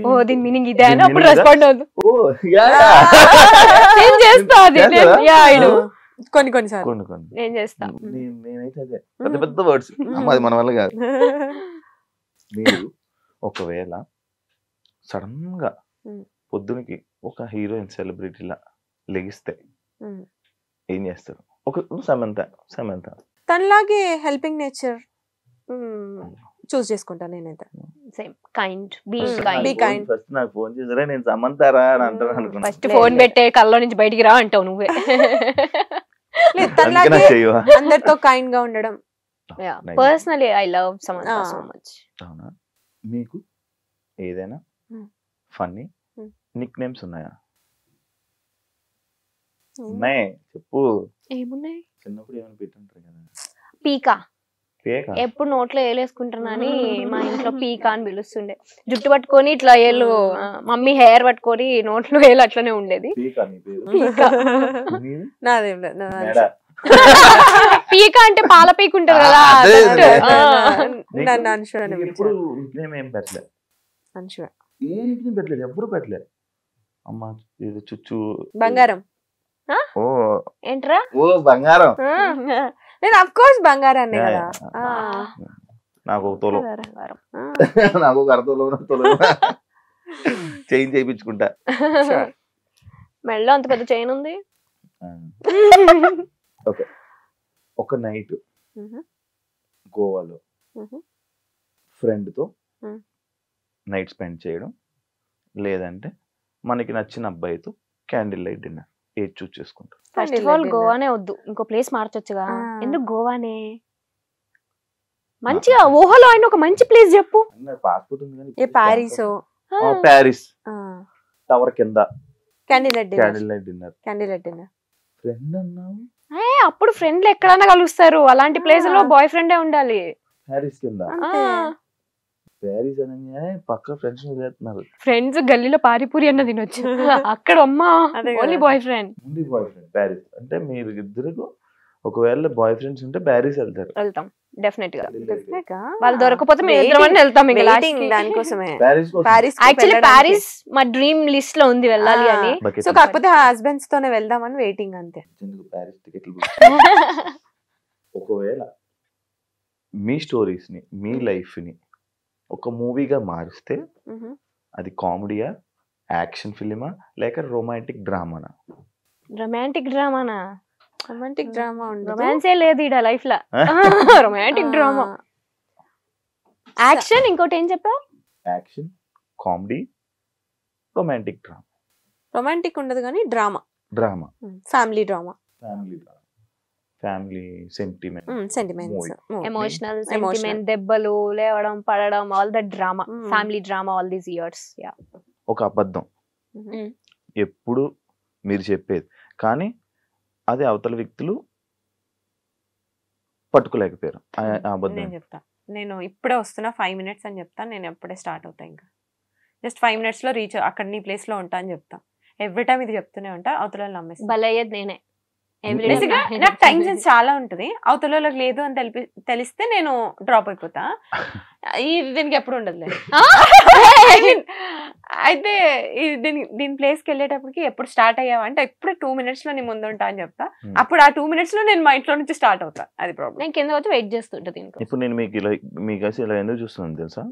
ఓ దీని మీనింగ్ ఇదే అని అప్పుడు రెస్పాండ్ అవుతుంది. నేను చేస్తా. నేనైతే అదే పెద్ద పెద్ద వర్డ్స్ అది మన వల్ల కాదు. మీరు ఒకవేళ సడన్ గా పొద్దునకి ఒక హీరోయిన్ సెలబ్రిటీలా లెగిస్తే ఏం చేస్తారు? ఒక సమంత తనలాగే హెల్పింగ్ నేచర్ చూస్ చేసుకుంటా నేనైతే. Same kind be Be kind kind. First నాకు ఫోన్ చేసారా నేను సమంతారా అని అంటాను అనుకున్నా. ఫస్ట్ ఫోన్ పెట్టే కల్లో నుంచి బయటికి రా అంటావు నువ్వే. లేదు, అందుకే తనలాగే నాకు చెయ్యవా? అందరితో కైండ్ గా ఉండడం. Nice. Personally I love Samantha so much. అవునా? మీకు ఏదైనా ఫన్నీ నిక్ నేమ్స్ ఉన్నాయా? ఉన్నాయి, చెప్పు. ఏమున్నాయి? చిన్నప్పుడు ఏమైనా పెట్టుంటారు కదా. పీకా, పేక ఎప్పుడు నోట్లో ఏలేసుకుంటున్నాని మా ఇంట్లో పీకా అని పిలుస్తుండే. జుట్టు పట్టుకొని ఇట్లా ఏళ్ళు, మమ్మీ హెయిర్ పట్టుకొని నోట్లో ఏలు అట్లనే ఉండేది. పేక నీ పేరు. పీకా. నీది? నాదేం లేదు, మేడ. పీకా అంటే పాల పీక ఉంటది కదా. అదే, that. అదే. నన్ను అన్షూర్ అని నీకు ఎప్పుడు నిక్నేమ్ ఏం పెట్టలేదు? అన్షూర్. ఏ నిక్నేమ్ పెట్టలేదు, ఎప్పుడు పెట్టలేదు. అమ్మ ఇది చుచ్చు బంగారం. ఓ ఏంట్రా? ఓ బంగారం. నేను అఫ్ కోర్స్ బంగారాన్ని కదా. నాకు ఒక తోలం, బంగారం. నాకు ఒక అరతోలం చైన్ చేయించుకుంటా. మెడలో అంత పెద్ద చైన్ ఉంది. ఓకే, ఒక నైట్ గోవాలో ఫ్రెండ్ తో నైట్ స్పెండ్ చేయడం, లేదంటే మనకి నచ్చిన అబ్బాయితో క్యాండిల్ లైట్ డిన్నర్, ఏది చూస్ చేసుకుంటాం? ఫస్ట్ ఆఫ్ ఆల్ గోవానే వద్దు, ఇంకో ప్లేస్ మార్చొచ్చుగా. ఎందుకు గోవానే? మంచిగా ఊహలో అయిన ఒక మంచి ప్లేస్ చెప్పు. పాస్పోర్ట్ ఉంది కానీ ఏ ప్యారిస్, ప్యారిస్ టవర్ కింద candle light candle light dinner. Candle light dinner. Friend అన్నావు, అప్పుడు ఫ్రెండ్లు ఎక్కడైనా కలుస్తారు. అలాంటి ప్లేస్ లో బాయ్ ఫ్రెండే ఉండాలి. ప్యారిస్ కింద. ప్యారిస్ అనగానే పక్క ఫ్రెండ్స్ వదిలేస్తున్నారు. ఫ్రెండ్స్ గల్లీలో పారిపూరి అన్న తినొచ్చు, అక్కడ అమ్మా only boy friend. Only boy friend. Paris అంటే మీరు ఇద్దరు ఒకవేళ బాయ్ ఫ్రెండ్స్ ఉంటే ప్యారిస్ వెళ్తారు. వెళ్తాం డెఫినెట్ గా. వాళ్ళు దొరకపోతే మేము ఇద్దరం వెళ్తాం. దానికోసమే ప్యారిస్ యాక్చువల్లీ ప్యారిస్ మా డ్రీమ్ లిస్ట్ లో ఉంది వెళ్ళాలి అని. సో కాకపోతే హస్బెండ్స్ తోనే వెళ్దామని వెయిటింగ్ అంతే. ప్యారిస్ టికెట్లు. ఒకవేళ మీ స్టోరీస్ ని, మీ లైఫ్ ని ఒక మూవీగా మారిస్తే అది కామెడీయా, యాక్షన్ ఫిలిమా, లేక రొమాంటిక్ డ్రామానా? రొమాంటిక్ డ్రామానా? రొమాంటిక్ డ్రామా ఉండదు, రొమాన్సే లేదు ఈడ లైఫ్ లో. Romantic drama, action. ఇంకోటి ఏం చెప్పావు? Action, comedy, romantic drama. Romantic ఉండదు కానీ drama. Drama, family drama, family drama, family sentiment, sentiments, emotional sentiment, దెబ్బలు, లేవడం, పడడం, all that drama, family drama all these years. Yeah. ఒక అబద్ధం ఎప్పుడు మీరు చెప్పేది కానీ అది అవతల వ్యక్తులు పట్టుకోలేకపోయారు. నేను చెప్తా, నేను ఇప్పుడే వస్తున్నా 5 minutes అని చెప్తా. నేను ఎప్పుడే స్టార్ట్ అవుతా, ఇంకా జస్ట్ 5 minutes లో రీచ్ అక్కడ నీ ప్లేస్ లో ఉంటా అని చెప్తా. ఎవ్రీ టైం ఇది చెప్తూనే ఉంటా, అవతల నమ్మేస్తా. బలయ్యేది నేనే. నాకు టైం సెన్స్ చాలా ఉంటది. అవతల లేదు అని తెలిస్తే నేను డ్రాప్ అయిపోతా. దీనికి ఎప్పుడు ఉండదు. అయితే దీని ప్లేస్కి వెళ్ళేటప్పటికి ఎప్పుడు స్టార్ట్ అయ్యావా అంటే ఇప్పుడే 2 minutes లో నీ ముందు ఉంటా అని చెప్తా. అప్పుడు ఆ 2 minutes లో నేను మా ఇంట్లో నుంచి స్టార్ట్ అవుతా. అది ప్రాబ్లం. నేను కింద వచ్చి వెయిట్ చేస్తుంటా. ఇప్పుడు నేను మీకు ఇలా ఎందుకు చూస్తున్నాను తెలుసా?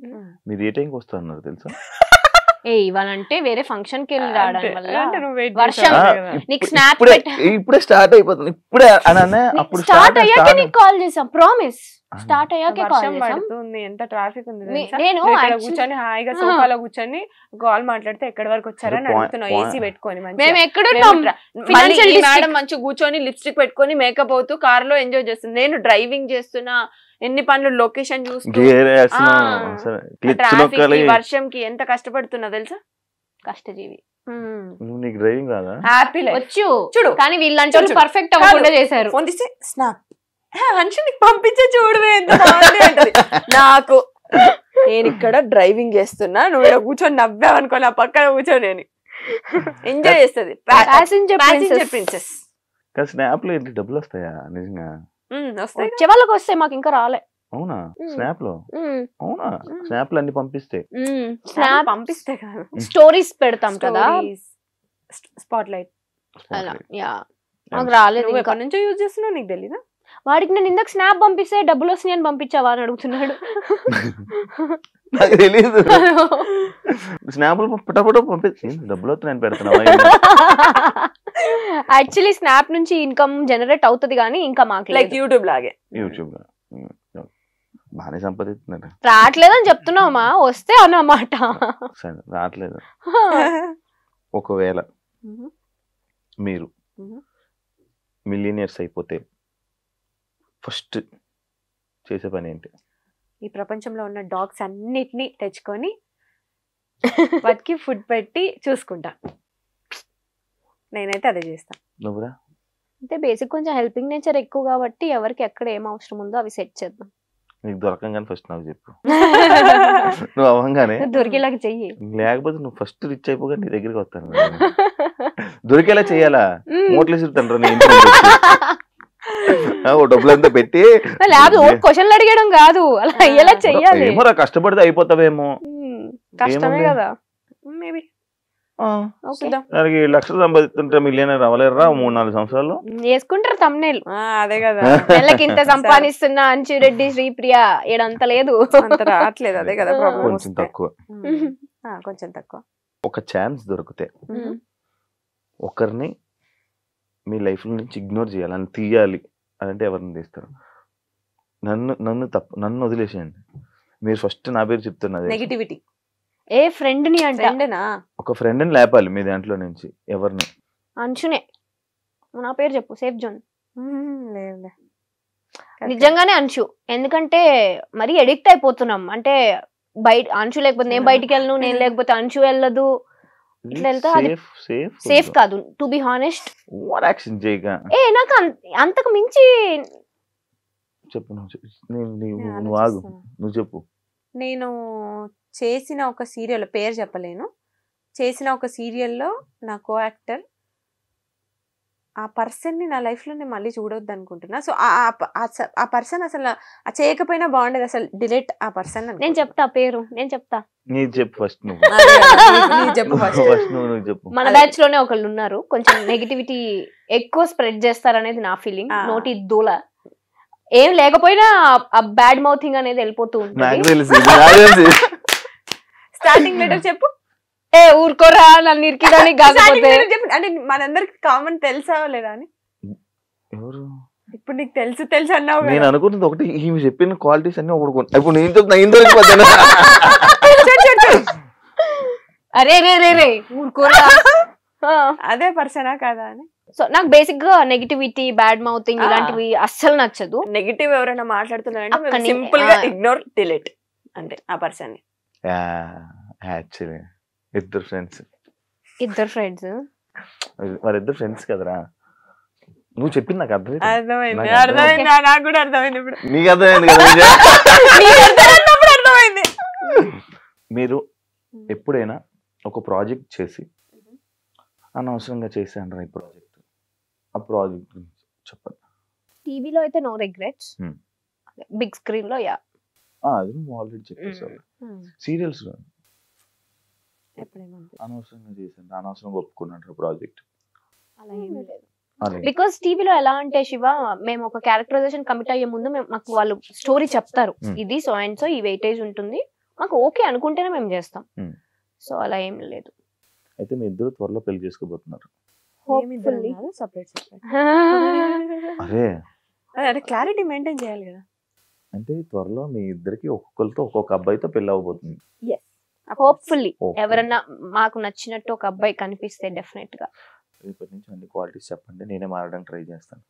మీరు ఏ టైంకి వస్తున్నారు తెలుసా? ఇవ్వాలంటే వేరే ఫంక్షన్ కి వెళ్ళి రావడం వల్ల వర్షం నీకు స్నాప్ ఇప్పుడే స్టార్ట్ అయిపోతుంది. ఇప్పుడే అప్పుడు స్టార్ట్ అయ్యాక నీకు కాల్ చేసాం. ప్రామిస్ స్టార్ట్ అయ్యాకే కాల్ పడుతుంది. ఎంత ట్రాఫిక్ ఉంది. నేను కూర్చొని హాయిగా సోఫాలో కూర్చొని కాల్ మాట్లాడితే ఎక్కడి వరకు వచ్చారని అడుగుతున్నావు. ఏసీ పెట్టుకొని మేము ఎక్కడున్నాం మేడం మంచిగా కూర్చొని లిప్స్టిక్ పెట్టుకొని మేకప్ అవుతూ కార్ లో ఎంజాయ్ చేస్తుంది. నేను డ్రైవింగ్ చేస్తున్నా, ఎన్ని పనులు లొకేషన్ చూస్తూ, వర్షంకి ఎంత కష్టపడుతున్నా తెలుసా? కష్టజీవి. నీకు డ్రైవింగ్ రాదా? హ్యాపీ వచ్చు చూడు, కానీ వీళ్ళంటే పర్ఫెక్ట్ అవ్వకుండా చేశారు. ఫోన్ తీసి స్నాప్ హన్షునికి పంపించే చూడవే ఎంత బాగుంది అంటది. నాకు నేను ఇక్కడ డ్రైవింగ్ చేస్తున్నా, నువ్వు ఇక్కడ కూర్చొని నవ్వావనుకో, నా పక్కన కూర్చొని నేను ఎంజాయ్ చేస్తుంది. Passenger princess. స్నాప్ లో డబ్బులు వస్తాయా నిజంగా? వచ్చే వాళ్ళకి వస్తాయి, మాకు ఇంకా రాలే. అవునా? స్నాప్ లో? అవునా? స్నాప్ లో అన్ని పంపిస్తే స్నాప్ పంపిస్తే కాదు, స్టోరీస్ పెడతాం కదా, స్పాట్ లైట్ అలా. యా, మాకు రాలేదు. ఎప్పటి నుంచో యూజ్ చేస్తున్నావు, నీకు తెలీదా? వాడికి నేను ఇందాక స్నాప్ పంపిస్తే డబ్బులు వస్తున్నాయి అని పంపించావా అని అడుగుతున్నాడు. నాకు తెలీదు. స్నాప్ పంపిస్తే డబ్బులు వస్తున్నాయని పెడుతున్నావా? యాక్చువల్లీ స్నాప్ నుంచి ఇన్కమ్ జనరేట్ అవుతుంది కానీ ఇంకా మాకు లైక్ యూట్యూబ్ లాగే. యూట్యూబ్ బాగానే సంపాదిస్తున్నారు. రావట్లేదని చెప్తున్నావా? వస్తే అన్నమాట. సరే రావట్లేదు. ఒకవేళ మీరు మిలియనియర్స్ అయిపోతే ఫస్ట్ చేసే పని ఏంటి? ఈ ప్రపంచంలో ఉన్న డాగ్స్ అన్నిటినీ తెచ్చుకొని వాటికి ఫుడ్ పెట్టి చూసుకుంటా. నేనైతే అదే చేస్తా. నువ్వురా? అంటే బేసిక్ కొంచెం హెల్పింగ్ నేచర్ ఎక్కువ కాబట్టి ఎవరికి ఎక్కడ ఏం అవసరం ఉందో అవి సెట్ చేద్దాం. నీకు దొరకంగానే ఫస్ట్ నాకు చెప్పు. నువ్వు అవ్వగానే దొరికేలాగా చెయ్యి. లేకపోతే నువ్వు ఫస్ట్ రిచ్ అయిపోగా నీ దగ్గరికి వస్తాను. దొరికేలా చెయ్యాలా? మోట్లు ఇస్తుంటారు నీ ఇంట్లో డబ్బులంతా పెట్టి. క్వశ్చన్లు అడిగడం కాదు, అలా అయ్యేలా చెయ్యాలి. ఏమోరా కష్టపడితే అయిపోతావేమో. కష్టమే కదా. మేబీ దానికి లక్షలు సంపాదిస్తుంటే మిలియనర్ అవ్వలేరా 3-4 సంవత్సరాల్లో? వేసుకుంటారు తమ్నేల్. అదే కదా, నెలకి ఇంత సంపాదిస్తున్నా అంచురెడ్డి శ్రీప్రియ ఏడంత లేదు, అంత రావట్లేదు. అదే కదా కొంచెం తక్కువ. కొంచెం తక్కువ. ఒక ఛాన్స్ దొరికితే ఒకరిని మీ లైఫ్ నుంచి ఇగ్నోర్ చేయాలి అని తీయాలి అంటే ఎవరిని తీస్తారు? నన్ను వదిలేసేయండి. మీరు ఫస్ట్ నా పేరు చెప్తున్నది నెగటివిటీ. ఏ ఫ్రెండ్ ని అంటే ఒక ఫ్రెండ్ ని లేపాలి మీ దాంట్లో నుంచి. ఎవరిని? అంశునే. నా పేరు చెప్పు, సేఫ్ జోన్. నిజంగానే అంశు. ఎందుకంటే మరీ ఎడిక్ట్ అయిపోతున్నాం. అంటే బయట అంశు లేకపోతే నేను బయటికి వెళ్ళను, నేను లేకపోతే అంశు వెళ్ళదు. ఇట్లా వెళ్తా అది సేఫ్ కాదు. టు బి హానెస్ట్, నాకు అంతకు మించి చెప్పు. నువ్వు ఆగు, నువ్వు చెప్పు. నేను చేసిన ఒక సీరియల్ పేరు చెప్పలేను, చేసిన ఒక సీరియల్లో నా కో యాక్టర్ ఆ పర్సన్ ని నా లైఫ్ లో నేను మళ్ళీ చూడొద్దు అనుకుంటున్నా. సో ఆ పర్సన్ అసలు చేయకపోయినా బాగుండేది, అసలు డిలీట్ ఆ పర్సన్. నేను చెప్తా పేరు, నేను చెప్తా. చెప్పు ఫస్ట్ నువ్వు. మన బ్యాచ్ లోనే ఒకళ్ళు ఉన్నారు, కొంచెం నెగిటివిటీ ఎక్కువ స్ప్రెడ్ చేస్తారనేది నా ఫీలింగ్. నోటి దూల ఏం లేకపోయినా ఆ బ్యాడ్ మౌథింగ్ అనేది వెళ్ళిపోతూ ఉంటుంది. స్టార్టింగ్ లెటర్ చెప్పు. ఏ ఊరుకోరా నన్ను ఇరికిదానికి కాకపోతే. అంటే మనందరికి కామన్ తెలుసా లేదా అని. ఇప్పుడు నీకు తెలుసు అన్నావు. నేను అనుకున్నది ఒకటి, ఈమె చెప్పిన క్వాలిటీస్ అన్ని ఒకటి. ఇప్పుడు నేను అరే రే రే రే ఊరుకోరా, అదే పర్సనా కాదా అని. సో నాకు బేసిక్ గా నెగిటివిటీ, బ్యాడ్ మౌతింగ్ ఇలాంటివి అస్సలు నచ్చదు. నెగిటివ్ ఎవరైనా మాట్లాడుతున్నారంటే సింపుల్ గా ఇగ్నోర్, డిలీట్ అంటే ఆ పర్సన్ ని. యాక్చువల్లీ ఇద్దరు ఫ్రెండ్స్ వారిద్దరు ఫ్రెండ్స్ కదరా. నువ్వు చెప్పింది నాకు అర్థమైంది. నాకు కూడా అర్థమైంది. ఇప్పుడు నీకు అర్థమైంది కదా? అర్థమైంది. మీరు ఎప్పుడైనా ఒక ప్రాజెక్ట్ చేసి అనవసరంగా చేశాను ఈ ప్రాజెక్ట్, ఆ ప్రాజెక్ట్ గురించి చెప్పండి. టీవీలో అయితే నో రిగ్రెట్స్, బిగ్ స్క్రీన్ లో యా అది నువ్వు ఆల్రెడీ చెప్పేసావు. సీరియల్స్ లో అనవసరంగా చేశాను, అనవసరంగా ఒప్పుకున్నాడు ప్రాజెక్ట్. అలా ఏం లేదు. బికాస్ టీవీలో ఎలా అంటే శివ, మేము ఒక క్యారెక్టరైజేషన్ కమిట్ అయ్యే ముందు మాకు వాళ్ళు స్టోరీ చెప్తారు, ఇది సో అండ్ సో ఈ వెయిటేజ్ ఉంటుంది, మాకు ఓకే అనుకుంటేనే మేము చేస్తాం. సో అలా ఏం లేదు. అయితే మీ ఇద్దరు త్వరలో పెళ్లి చేసుకోబోతున్నారు. అరే క్లారిటీ మెయింటైన్ చేయాలి కదా. అంటే త్వరలో మీ ఇద్దరికి ఒక్కొక్కరితో ఒక్కొక్క అబ్బాయితో పెళ్లి అవబోతుంది. హోప్ఫుల్లీ ఎవరన్నా మాకు నచ్చినట్టు ఒక అబ్బాయి కనిపిస్తే డెఫినెట్ గా. రేపటి నుంచి అన్ని క్వాలిటీస్ చెప్పండి, నేనే మారడానికి ట్రై చేస్తాను.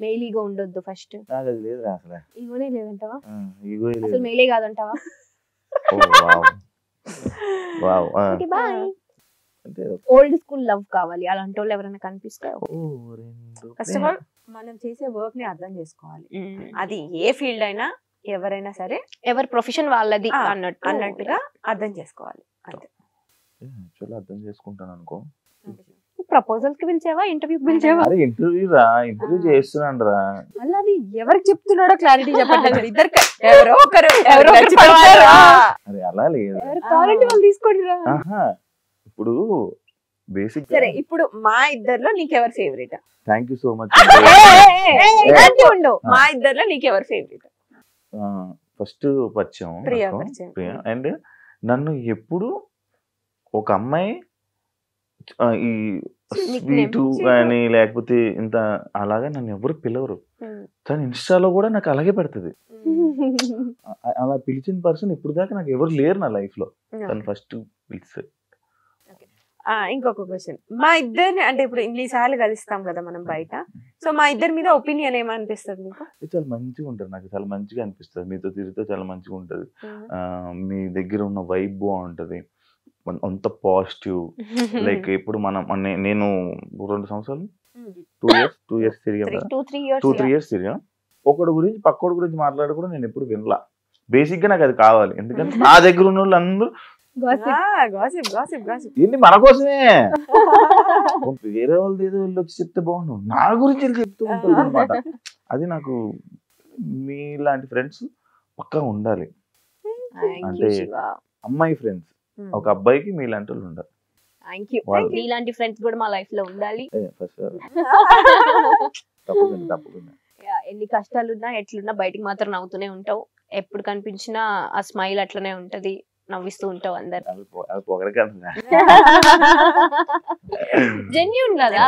మెయిలీగా ఉండొద్దు ఫస్ట్. నాకు అది లేదు అసలు. ఈగోనే లేదంటావా? ఈగో లేదు, అసలు మెయిలే కాదంటావా? వావ్. బాయ్. అంటే ఓల్డ్ స్కూల్ లవ్ కావాలి, అలాంటి వాళ్ళు ఎవరైనా కనిపిస్తే. ఫస్ట్ ఆఫ్ ఆల్ మనం చేసే వర్క్ ని అర్థం చేసుకోవాలి. అది ఏ ఫీల్డ్ అయినా, ఎవరైనా సరే, ఎవరి ప్రొఫెషన్ వాళ్ళది అన్నట్టుగా అర్థం చేసుకోవాలి. అంతే. అర్థం చేసుకుంటాను అనుకో. ప్రపోజల్స్ కి పిలిచావా, ఇంటర్వ్యూకి పిలిచావా? ఇంటర్వ్యూ చేస్తున్నాను రా. మళ్ళీ అది ఎవరికి చెప్తున్నాడో క్లారిటీ చెప్పండి. ఇద్దరు ఎవరో ఒకరు అలా లేదు, వాళ్ళు తీసుకోండి రా. ఇప్పుడు బేసిక్ సరే, ఇప్పుడు మా ఇద్దర్లో నీకెవరు favourite? Thank you so much. మా ఇద్దర్లో నీకెవరు ఫేవరెట్? ఫస్ట్ పరిచయం. అండ్ నన్ను ఎప్పుడు ఒక అమ్మాయి ఈ స్వీటు కానీ లేకపోతే ఇంత అలాగా నన్ను ఎవరు పిలవరు. కానీ ఇన్స్టాలో కూడా నాకు అలాగే పెడుతుంది. అలా పిలిచిన పర్సన్ ఇప్పుడు దాకా నాకు ఎవరు లేరు నా లైఫ్ లో. తను ఫస్ట్ పిలిచారు. ఇంకొక క్వశ్చన్, మా ఇద్దరిని అంటే ఇప్పుడు ఇన్నిసార్లు కలుస్తాం కదా మనం బయట, సో మా ఇద్దరి మీద ఒపీనియన్ ఏమనిపిస్తుంది మీకు? చాలా మంచిగా ఉంటుంది, నాకు చాలా మంచిగా అనిపిస్తుంది. మీతో తిరిగితే చాలా మంచిగా ఉంటుంది. మీ దగ్గర ఉన్న వైబ్ బాగుంటది, అంత పాజిటివ్. లైక్ ఇప్పుడు నేను 2 సంవత్సరాలు 2 years తిరిగా, 2-3 years తిరిగా. ఒకటి గురించి పక్కోడి గురించి మాట్లాడి కూడా నేను ఎప్పుడు వినలా. బేసిక్ గా నాకు అది కావాలి, ఎందుకంటే నా దగ్గర ఉన్న వాళ్ళు అందరూ ఏంటి మన కోసమే. వేరే వాళ్ళది ఏదో వెళ్ళి వచ్చి చెప్తే బాగుండు, నా గురించి వెళ్ళి చెప్తూ ఉంటుంది అనమాట. అది నాకు మీలాంటి ఫ్రెండ్స్ పక్కా ఉండాలి. అంటే అమ్మాయి ఫ్రెండ్స్, ఒక అబ్బాయికి మీలాంటి వాళ్ళు ఉండాలి. మీలాంటి ఫ్రెండ్స్ కూడా మా లైఫ్ లో ఉండాలి. తప్పకుండా. ఎన్ని కష్టాలున్నా ఎట్లున్నా బయటికి మాత్రం నవ్వుతూనే ఉంటావు. ఎప్పుడు కనిపించినా ఆ స్మైల్ అట్లనే ఉంటది, నవ్విస్తూ ఉంటావు అందరు. జెన్యూన్ కదా,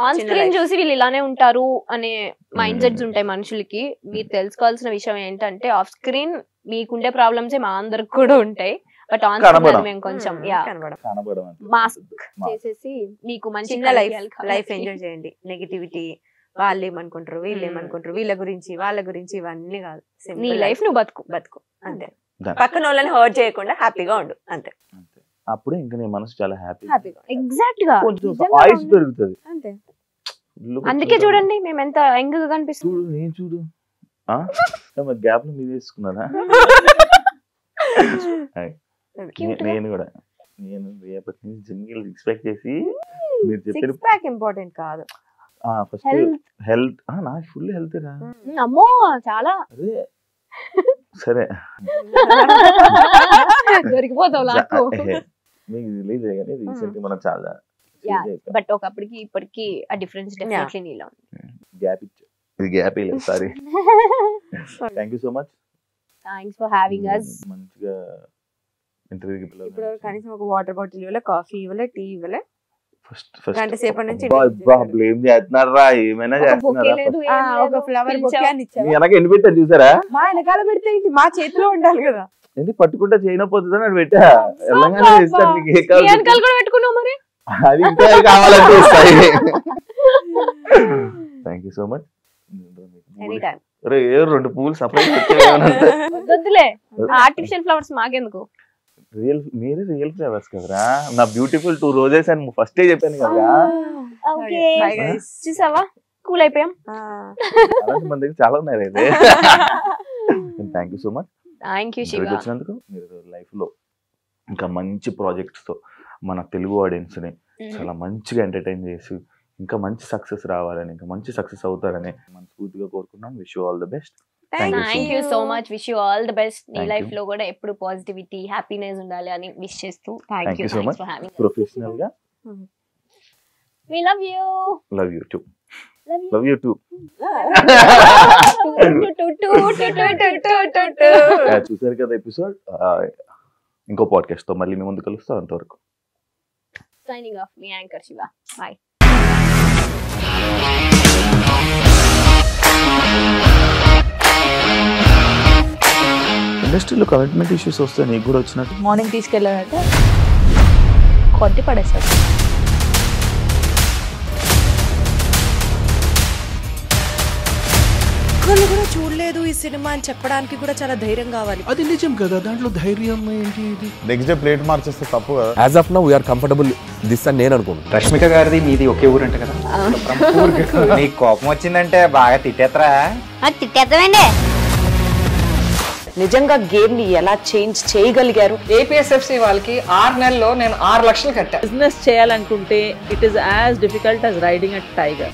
ఆన్ స్క్రీన్ చూసి వీళ్ళు ఇలానే ఉంటారు అనే మైండ్ సెట్స్ ఉంటాయి మనుషులకి. మీరు తెలుసుకోవాల్సిన విషయం ఏంటంటే ఆఫ్ స్క్రీన్ మీకుండే ప్రాబ్లమ్స్ మా అందరికి కూడా ఉంటాయి, బట్ ఆన్ స్క్రీన్ మేము కొంచెం మాస్క్ చేసేసి మీకు మంచి లైఫ్ ఎంజాయ్ చేయండి. నెగిటివిటీ వాళ్ళు ఏమనుకుంటారు, వీళ్ళు ఏమనుకుంటారు, వీళ్ళ గురించి వాళ్ళ గురించి ఇవన్నీ కాదు. నీ లైఫ్ నువ్వు బతుకు అంతే. పక్కన వాళ్ళని హర్ట్ చేయకుండా హ్యాపీగా ఉండు అంతే. అప్పుడే ఇంకా నీ మనసు చాలా హ్యాపీగా ఎగ్జాక్ట్ గా ఆయుష్ పెరుగుతుంది అంతే. అందుకే చూడండి మేము ఎంత యంగ్ గా కనిపిస్తుంది. నేను చూడు గ్యాప్ లో మీరు తీసుకున్నారా? నేను కూడా రేపటి నుంచి జిమ్కి ఎక్స్పెక్ట్ చేసి మీరు చెప్పిన ఇంపార్టెంట్ కాదు. ఫస్ట్ హెల్త్, నాకు ఫుల్ హెల్త్ రా. అమ్మో చాలా. అదే సరే దొరికిపోతావు నాకు. మీకు తెలియదు కానీ రీసెంట్ మనం చాలా బట్ ఒకప్పటికి ఇప్పటికి ఆ డిఫరెన్స్ డెఫినెట్లీ నీలో గ్యాప్ ఇచ్చా. ఇది గ్యాప్ లేదు, sorry. Thank you so much. Thanks for having us. మంచిగా ఇంటర్వ్యూకి పిలవాలి. ఇప్పుడు కనీసం ఒక వాటర్ బాటిల్ ఇవ్వలే, కాఫీ ఇవ్వలే, టీ ఇవ్వలే. గంట సేపటి నుంచి బ్లేమ్ చేస్తున్నారా? ఏమైనా చేస్తున్నారా? ఒక ఫ్లవర్ బొకే అని ఇచ్చారు. వెనక ఎన్ని పెట్టారు చూసారా? మా వెనకాల పెడితే మా చేతిలో ఉండాలి కదా. ఎందుకు పట్టుకుంటా చేయకపోతుందని అది పెట్టా. తెలంగాణ ఇస్తాను మీకు. ఏ పెట్టుకున్నావు మరి? అది ఇంకా కావాలంటే ఇస్తాయి. Thank you so much. ఏ 2 పూలు సపరేట్ వద్దులే, ఆర్టిఫిషియల్ ఫ్లవర్స్ మాకెందుకు? మీరే రియల్ ఫ్లవర్స్ కదరా. నా బ్యూటిఫుల్ 2 roses అని ఫస్ట్ చెప్పాను కదా. చూసావా, కూల్ అయిపోయాం. మన దగ్గర చాలా ఉన్నాయి అయితే. Thank you so much. Thank you Shiva. వచ్చినందుకు మీరు లైఫ్ లో ఇంకా మంచి ప్రాజెక్ట్స్ తో మన తెలుగు ఆడియన్స్ ని చాలా మంచిగా ఎంటర్టైన్ చేసి ఇంకా మంచి సక్సెస్ రావాలని, ఇంకా మంచి సక్సెస్ అవుతారని మనస్ఫూర్తిగా కోరుకున్నాం. Wish you all the best. Thank you so much. Wish you all the best. నీ లైఫ్ లో కూడా ఎప్పుడు పాజిటివిటీ, హ్యాపీనెస్ ఉండాలి అని విష్ చేస్తూ thank you so much for having us. Professional గా we love you. Love you too. Love you too. చూసారు కదా ఎపిసోడ్. ఇంకో పాడ్కాస్ట్ తో మళ్ళీ మీ ముందు కలుస్తాం. అంతవరకు సైనింగ్ ఆఫ్, మీ యాంకర్ శివ. బాయ్. ఇండస్ట్రీలో కమిట్మెంట్ ఇష్యూస్ వస్తే నీకు కూడా వచ్చినట్టు మార్నింగ్ తీసుకెళ్ళాలంటే కొట్టి పడేస్తారు. ఒక్కళ్ళు కూడా చూడలేదు ఈ సినిమా అని చెప్పడానికి కూడా చాలా ధైర్యం కావాలి. అది నిజం కదా, దాంట్లో ధైర్యం ఏంటి? నెక్స్ట్ డే ప్లేట్ మార్చేస్తే తప్పు కదా. As of now we are comfortable this అని నేను అనుకుంటున్నాను. రష్మిక గారిది మీది ఒకే ఊరంట కదా. నీకు కోపం వచ్చిందంటే బాగా తిట్టేత్తరా? తిట్టేద్దామండి. నిజంగా గేమ్ ని ఎలా చేంజ్ చేయగలిగారు? ఏపీఎస్ఎఫ్సి వాళ్ళకి 6 నెలల్లో నేను 6 లక్షలు కట్టా. బిజినెస్ చేయాలనుకుంటే it is as difficult as riding a tiger.